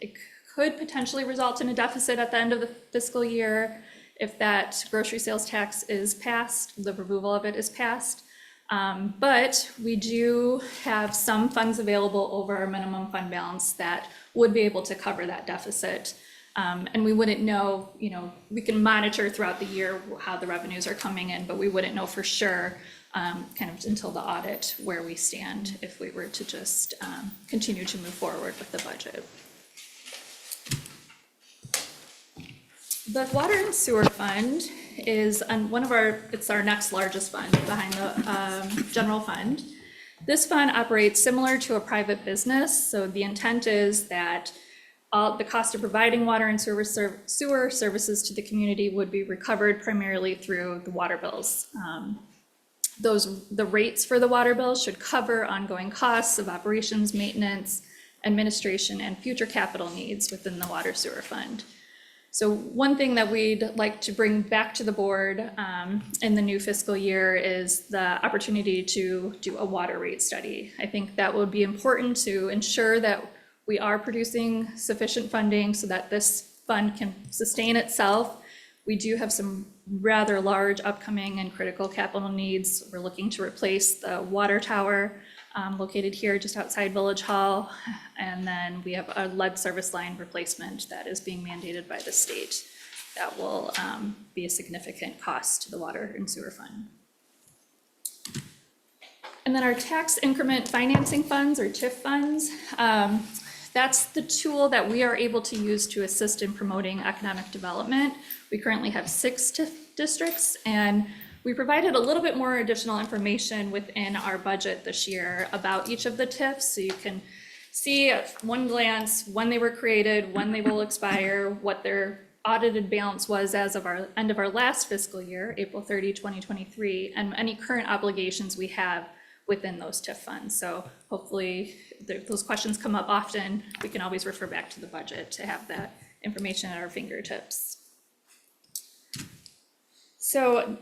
It could potentially result in a deficit at the end of the fiscal year if that grocery sales tax is passed, the removal of it is passed. But we do have some funds available over our minimum fund balance that would be able to cover that deficit. And we wouldn't know, we can monitor throughout the year how the revenues are coming in, but we wouldn't know for sure kind of until the audit where we stand if we were to just continue to move forward with the budget. The Water and Sewer Fund is it's our next largest fund behind the general fund. This fund operates similar to a private business, so the intent is that the cost of providing water and sewer services to the community would be recovered primarily through the water bills. The rates for the water bills should cover ongoing costs of operations, maintenance, administration, and future capital needs within the water sewer fund. So one thing that we'd like to bring back to the board in the new fiscal year is the opportunity to do a water rate study. I think that would be important to ensure that we are producing sufficient funding so that this fund can sustain itself. We do have some rather large upcoming and critical capital needs. We're looking to replace the water tower located here just outside Village Hall. And then we have a lead service line replacement that is being mandated by the state. That will be a significant cost to the water and sewer fund. And then our tax increment financing funds, or TIF funds, that's the tool that we are able to use to assist in promoting economic development. We currently have 6 TIF districts, and we provided a little bit more additional information within our budget this year about each of the TIFs, so you can see at one glance when they were created, when they will expire, what their audited balance was as of our end of our last fiscal year, April 30, 2023, and any current obligations we have within those TIF funds. So hopefully those questions come up often. We can always refer back to the budget to have that information at our fingertips. So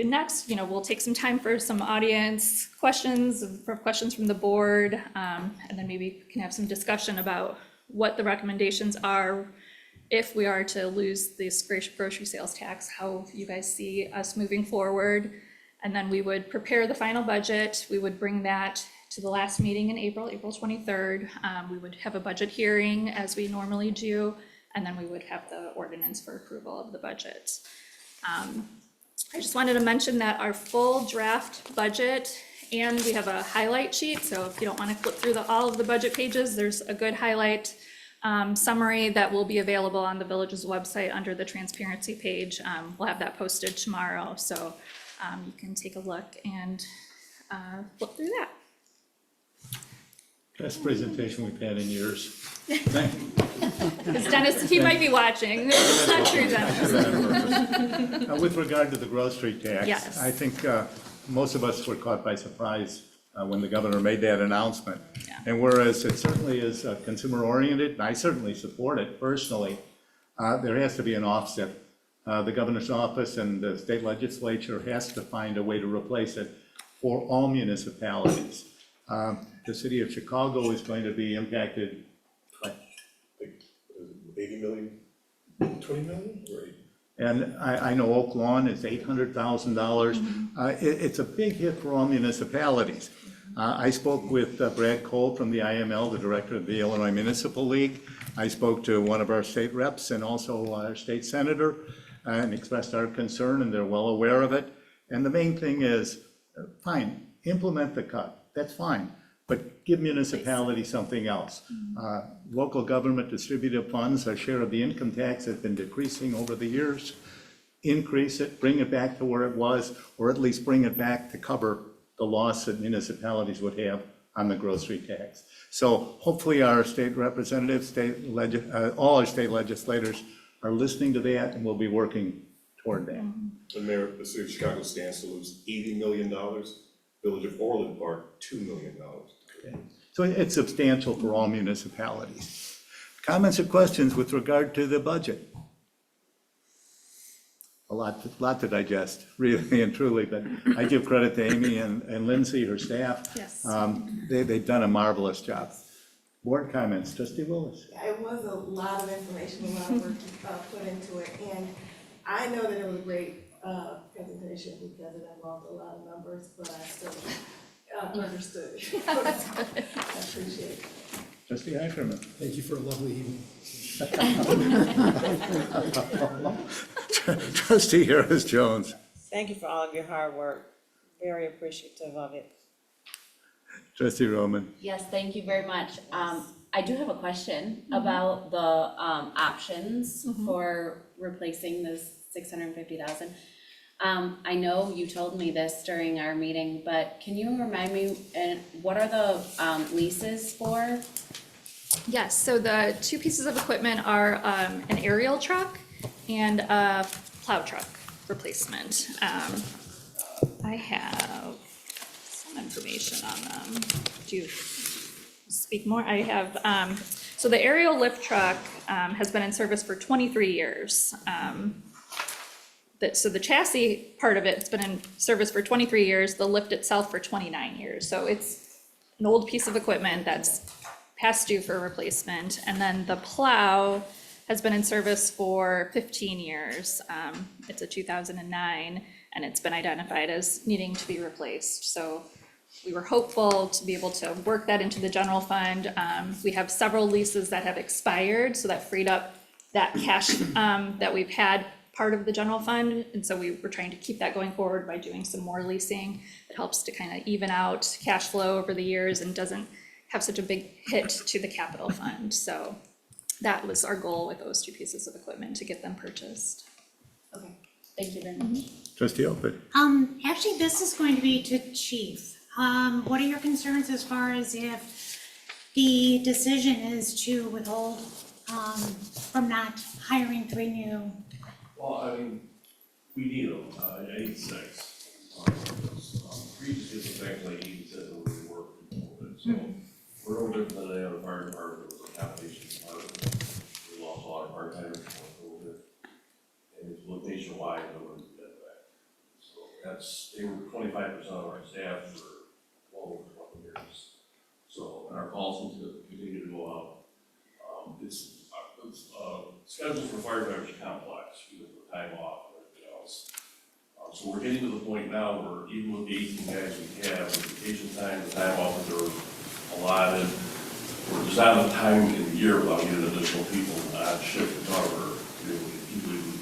next, we'll take some time for some audience questions, from the board, and then maybe we can have some discussion about what the recommendations are if we are to lose this grocery sales tax, how you guys see us moving forward. And then we would prepare the final budget. We would bring that to the last meeting in April, April 23rd. We would have a budget hearing as we normally do, and then we would have the ordinance for approval of the budget. I just wanted to mention that our full draft budget, and we have a highlight sheet, so if you don't want to flip through all of the budget pages, there's a good highlight summary that will be available on the village's website under the transparency page. We'll have that posted tomorrow, so you can take a look and flip through that. Best presentation we've had in years. Because Dennis, he might be watching. It's not true, Dennis. With regard to the grocery tax, Yes. I think most of us were caught by surprise when the governor made that announcement. Yeah. And whereas it certainly is consumer-oriented, and I certainly support it personally, there has to be an offset. The governor's office and the state legislature has to find a way to replace it for all municipalities. The city of Chicago is going to be impacted by, 80 million, 20 million, right? and I know Oak Lawn is $800,000. It's a big hit for all municipalities. I spoke with Brad Cole from the IML, the director of the Illinois Municipal League. I spoke to one of our state reps and also our state senator and expressed our concern, and they're well aware of it. And the main thing is, fine, implement the cut, that's fine, but give municipalities something else. Local government distributive funds, our share of the income tax has been decreasing over the years. Increase it, bring it back to where it was, or at least bring it back to cover the loss that municipalities would have on the grocery tax. So hopefully our state representatives, all our state legislators are listening to that, and we'll be working toward that. The mayor, the city of Chicago stands to lose $80 million. Village of Orland Park, $2 million. Okay. So it's substantial for all municipalities. Comments or questions with regard to the budget? A lot to digest, really and truly, but I give credit to Amy and Lindsay, her staff. Yes. They've done a marvelous job. Board comments, Trustee Willis. It was a lot of information, a lot of work put into it, and I know that it was a great presentation because it involved a lot of numbers, but I still understood. I appreciate it. Trustee Ackerman. Thank you for a lovely evening. Trustee Harris Jones. Thank you for all of your hard work. Very appreciative of it. Trustee Roman. Yes, thank you very much. I do have a question about the options for replacing this 650,000. I know you told me this during our meeting, but can you remind me, what are the leases for? Yes, so the two pieces of equipment are an aerial truck and a plow truck replacement. I have some information on them. Do you speak more? I have, so the aerial lift truck has been in service for 23 years. So the chassis part of it's been in service for 23 years, the lift itself for 29 years. So it's an old piece of equipment that's past due for replacement. And then the plow has been in service for 15 years. It's a 2009, and it's been identified as needing to be replaced. So we were hopeful to be able to work that into the general fund. We have several leases that have expired, so that freed up that cash that we've had part of the general fund. And so we were trying to keep that going forward by doing some more leasing. It helps to kind of even out cash flow over the years and doesn't have such a big hit to the capital fund. So that was our goal with those two pieces of equipment, to get them purchased. Okay, thank you very much. Trustee Elford. Actually, this is going to be to Chief. What are your concerns as far as if the decision is to withhold, from not hiring 3 new? Well, I mean, we need them, I need 6. Previous is effectively 8 said that we were working, so we're no different than any other fire department, it was a combination department. We lost a lot of part-timers for COVID, and it's location-wide, and nobody could get back. So they were 25% of our staff for well over 20 years. So, and our calls continue to go up. Schedules for firefighters are complex, because of the time off and everything else. So we're getting to the point now where even with the 18 guys we have, with vacation time, the time off that they're allotted, or there's not enough time in the year without getting additional people on shift to cover, you know, keeping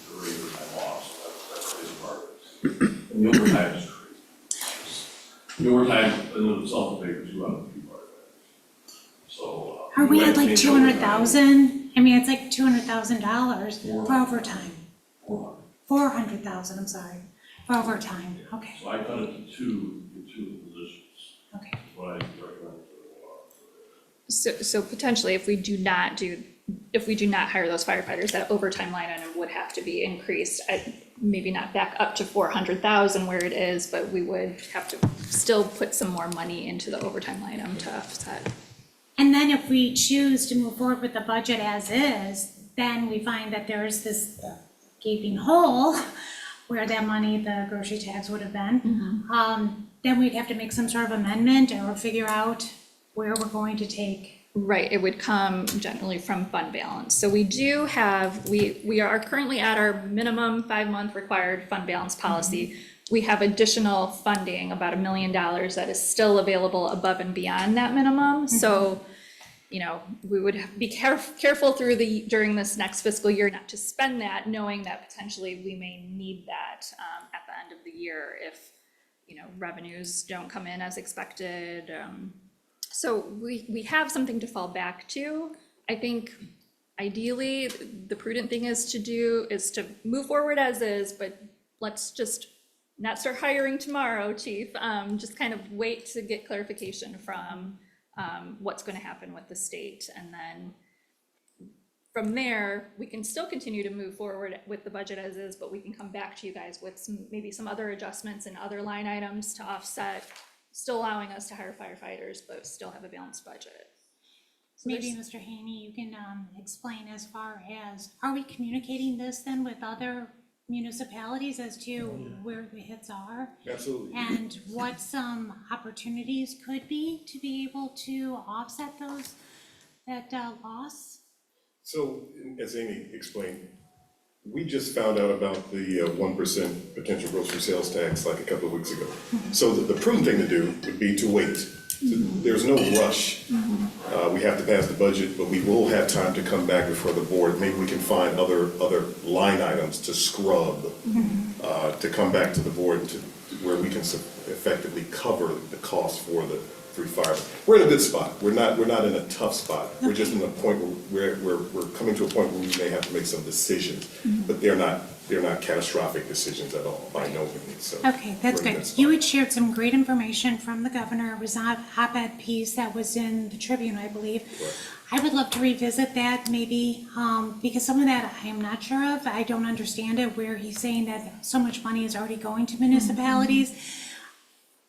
the rate of time off, so that's a big part of it. And the overtime is crazy. The overtime in itself will pay for 2 out of 3 part of that. So. Are we at like maintain 200,000? I mean, it's like $200,000 for overtime. 400. 400,000, I'm sorry, for overtime, okay, So I cut it to 2 positions. okay. That's what I recommend for So potentially, if we do not hire those firefighters, that overtime line item would have to be increased, maybe not back up to 400,000 where it is, but we would have to still put some more money into the overtime line item to offset. And then if we choose to move forward with the budget as is, then we find that there's this gaping hole where that money, the grocery tax would have been. Then we'd have to make some sort of amendment or figure out where we're going to take. Right, it would come generally from fund balance. So we do have, we are currently at our minimum 5-month required fund balance policy. We have additional funding, about $1 million, that is still available above and beyond that minimum. So, you know, we would be careful during this next fiscal year not to spend that, knowing that potentially we may need that at the end of the year if, you know, revenues don't come in as expected. So we have something to fall back to. I think ideally, the prudent thing is to move forward as is, but let's just not start hiring tomorrow, Chief. Just kind of wait to get clarification from what's going to happen with the state. And then from there, we can still continue to move forward with the budget as is, but we can come back to you guys with maybe some other adjustments and other line items to offset, still allowing us to hire firefighters, but still have a balanced budget. So Maybe, Mr. Haney, you can explain as far as, are we communicating this then with other municipalities as to where the hits are? Absolutely. And what some opportunities could be to be able to offset that loss? So, as Amy explained, we just found out about the 1% potential grocery sales tax like a couple of weeks ago. So the prudent thing to do would be to wait. There's no rush. We have to pass the budget, but we will have time to come back before the board. Maybe we can find other line items to scrub, to come back to the board to where we can effectively cover the cost for the 3 fires. We're in a good spot. We're not in a tough spot. We're just in a point where we're coming to a point where we may have to make some decisions, but they're not catastrophic decisions at all, by no means. So Okay, that's we're in a good. spot. You had shared some great information from the governor. It was an op-ed piece that was in the Tribune, I believe. I would love to revisit that maybe, because some of that I am not sure of. I don't understand it, where he's saying that so much money is already going to municipalities.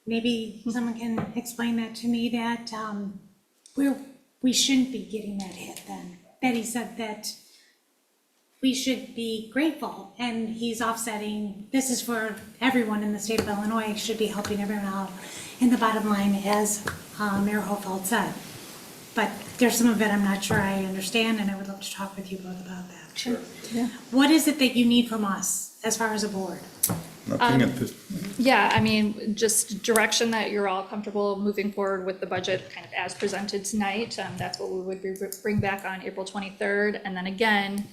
Maybe someone can explain that to me, that we shouldn't be getting that hit then. That he said that we should be grateful, and he's offsetting, this is for everyone in the state of Illinois, should be helping everyone out in the bottom line, as Mayor Hofeld said. But there's some of it I'm not sure I understand, and I would love to talk with you both about that. Sure. Yeah. What is it that you need from us as far as a board? Nothing at this. Yeah, I mean, just direction that you're all comfortable moving forward with the budget kind of as presented tonight. That's what we would bring back on April 23rd. And then again,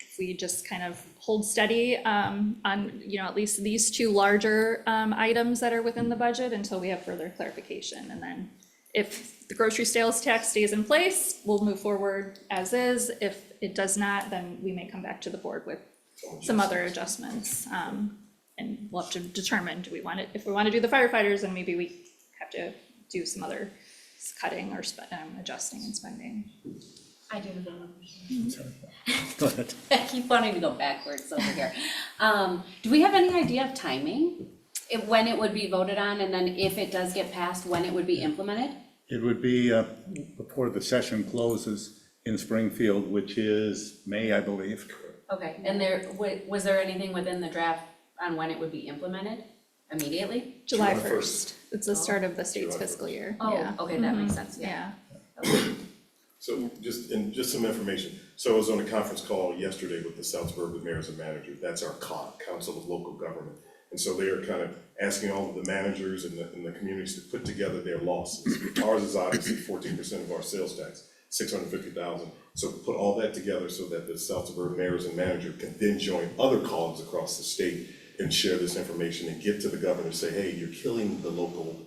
if we just kind of hold steady on, you know, at least these 2 larger items that are within the budget until we have further clarification. And then if the grocery sales tax stays in place, we'll move forward as is. If it does not, then we may come back to the board with some other adjustments, and we'll have to determine, if we want to do the firefighters, then maybe we have to do some other cutting or adjusting and spending. I do have one question. Go ahead. I keep wanting to go backwards over here. Do we have any idea of timing? When it would be voted on, and then if it does get passed, when it would be implemented? It would be before the session closes in Springfield, which is May, I believe. Okay, and was there anything within the draft on when it would be implemented? Immediately? July 1st. It's the start of the state's July fiscal year. Oh, Yeah. okay, that makes sense, yeah. So just some information. So I was on a conference call yesterday with the South Suburban Mayors and Managers. That's our COG, Council of Local Government. And so they are kind of asking all of the managers and the communities to put together their losses. Ours is obviously 14% of our sales tax, 650,000. So put all that together so that the South Suburban mayors and manager can then join other COGs across the state and share this information and get to the governor and say, hey, you're killing the local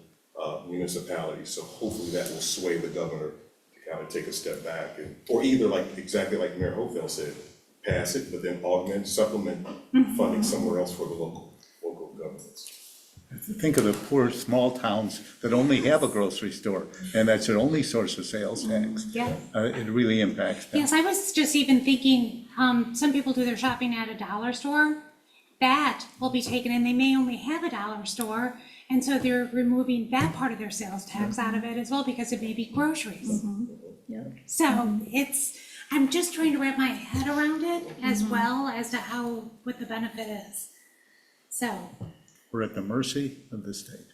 municipalities. So hopefully that will sway the governor to kind of take a step back and, or either exactly like Mayor Hopeville said, pass it, but then augment, supplement funding somewhere else for the local governments. Think of the poor small towns that only have a grocery store, and that's their only source of sales tax. Yeah. It really impacts them. Yes, I was just even thinking, some people do their shopping at a dollar store. That will be taken, and they may only have a dollar store, and so they're removing that part of their sales tax out of it as well, because it may be groceries. So I'm just trying to wrap my head around it as well as to what the benefit is. So. We're at the mercy of the state.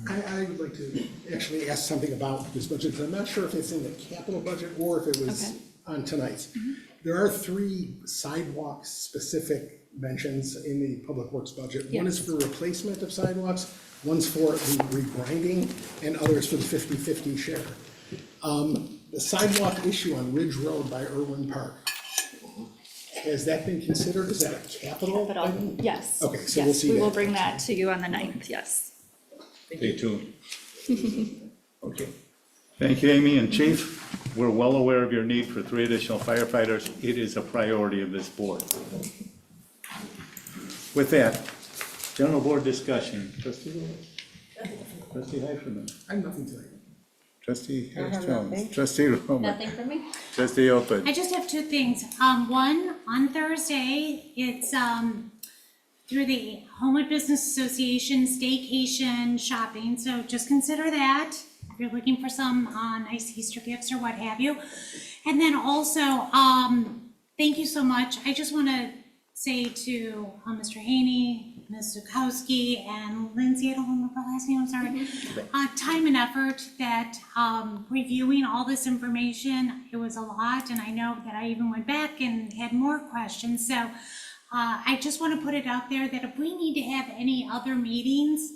I would like to actually ask something about this budget, 'cause I'm not sure if it's in the capital budget or if it was on tonight's. There are 3 sidewalk-specific mentions in the Public Works budget. One is for replacement of sidewalks, one's for the regrinding, and others for the 50-50 share. The sidewalk issue on Ridge Road by Irwin Park, has that been considered? Is that a capital item? Yes. Okay, so we'll Yes, see we will that. bring that to you on the 9th, yes. Stay tuned. Okay. Thank you, Amy. And Chief, we're well aware of your need for 3 additional firefighters. It is a priority of this board. With that, general board discussion. Trustee Lewis? Trustee Heiferman? I have nothing tonight. Trustee I have Harris-Jones? nothing. Trustee Roman? Nothing from me? Trustee Opeth? I just have 2 things. One, on Thursday, it's through the Homewood Business Association staycation shopping, so just consider that if you're looking for some nice Easter gifts or what have you. And then also, thank you so much. I just want to say to Mr. Haney, Ms. Zukowski, and Lindsay, I don't remember her last name, I'm sorry. Time and effort that reviewing all this information, it was a lot, and I know that I even went back and had more questions. So I just want to put it out there that if we need to have any other meetings,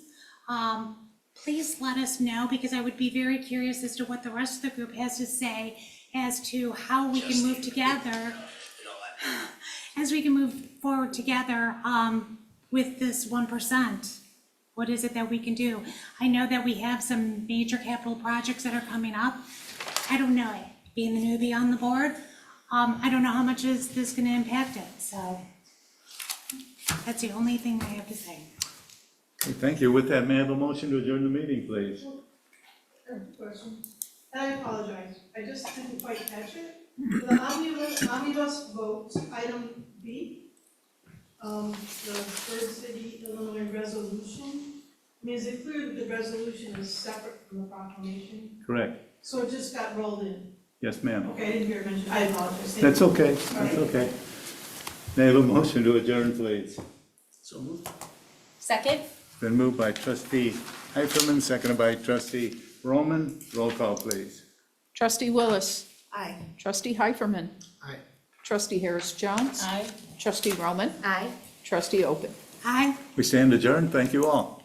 please let us know, because I would be very curious as to what the rest of the group has to say as to how we can move together, as we can move forward together with this 1%. What is it that we can do? I know that we have some major capital projects that are coming up. I don't know, being the newbie on the board, I don't know how much is this gonna impact it, so that's the only thing I have to say. Okay, thank you. With that, may I have a motion to adjourn the meeting, please? Question. And I apologize, I just didn't quite catch it. The omnibus vote, item B, the Third City, Illinois resolution. I mean, is it clear that the resolution is separate from the proclamation? Correct. So it just got rolled in? Yes, ma'am. Okay, I didn't hear it mentioned, I apologize. Thank That's you. okay. That's okay. May I have a motion to adjourn, please? So moved. Second? Been moved by trustee Heiferman, seconded by trustee Roman. Roll call, please. Trustee Willis. Aye. Trustee Heiferman. Aye. Trustee Harris-Jones. Aye. Trustee Roman. Aye. Trustee Opeth. Aye. We stand adjourned. Thank you all.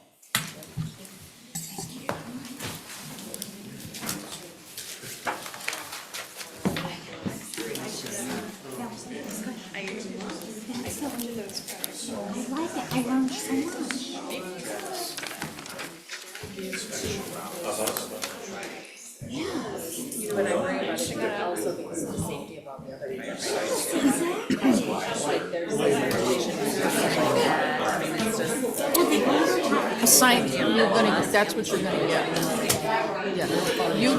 I like it, I learned so much. You know, when I worry about it, it could also be some safety about the other. Like there's legislation and stuff like that. I mean, it's just. Assign, you're gonna, that's what you're gonna get. Yeah. You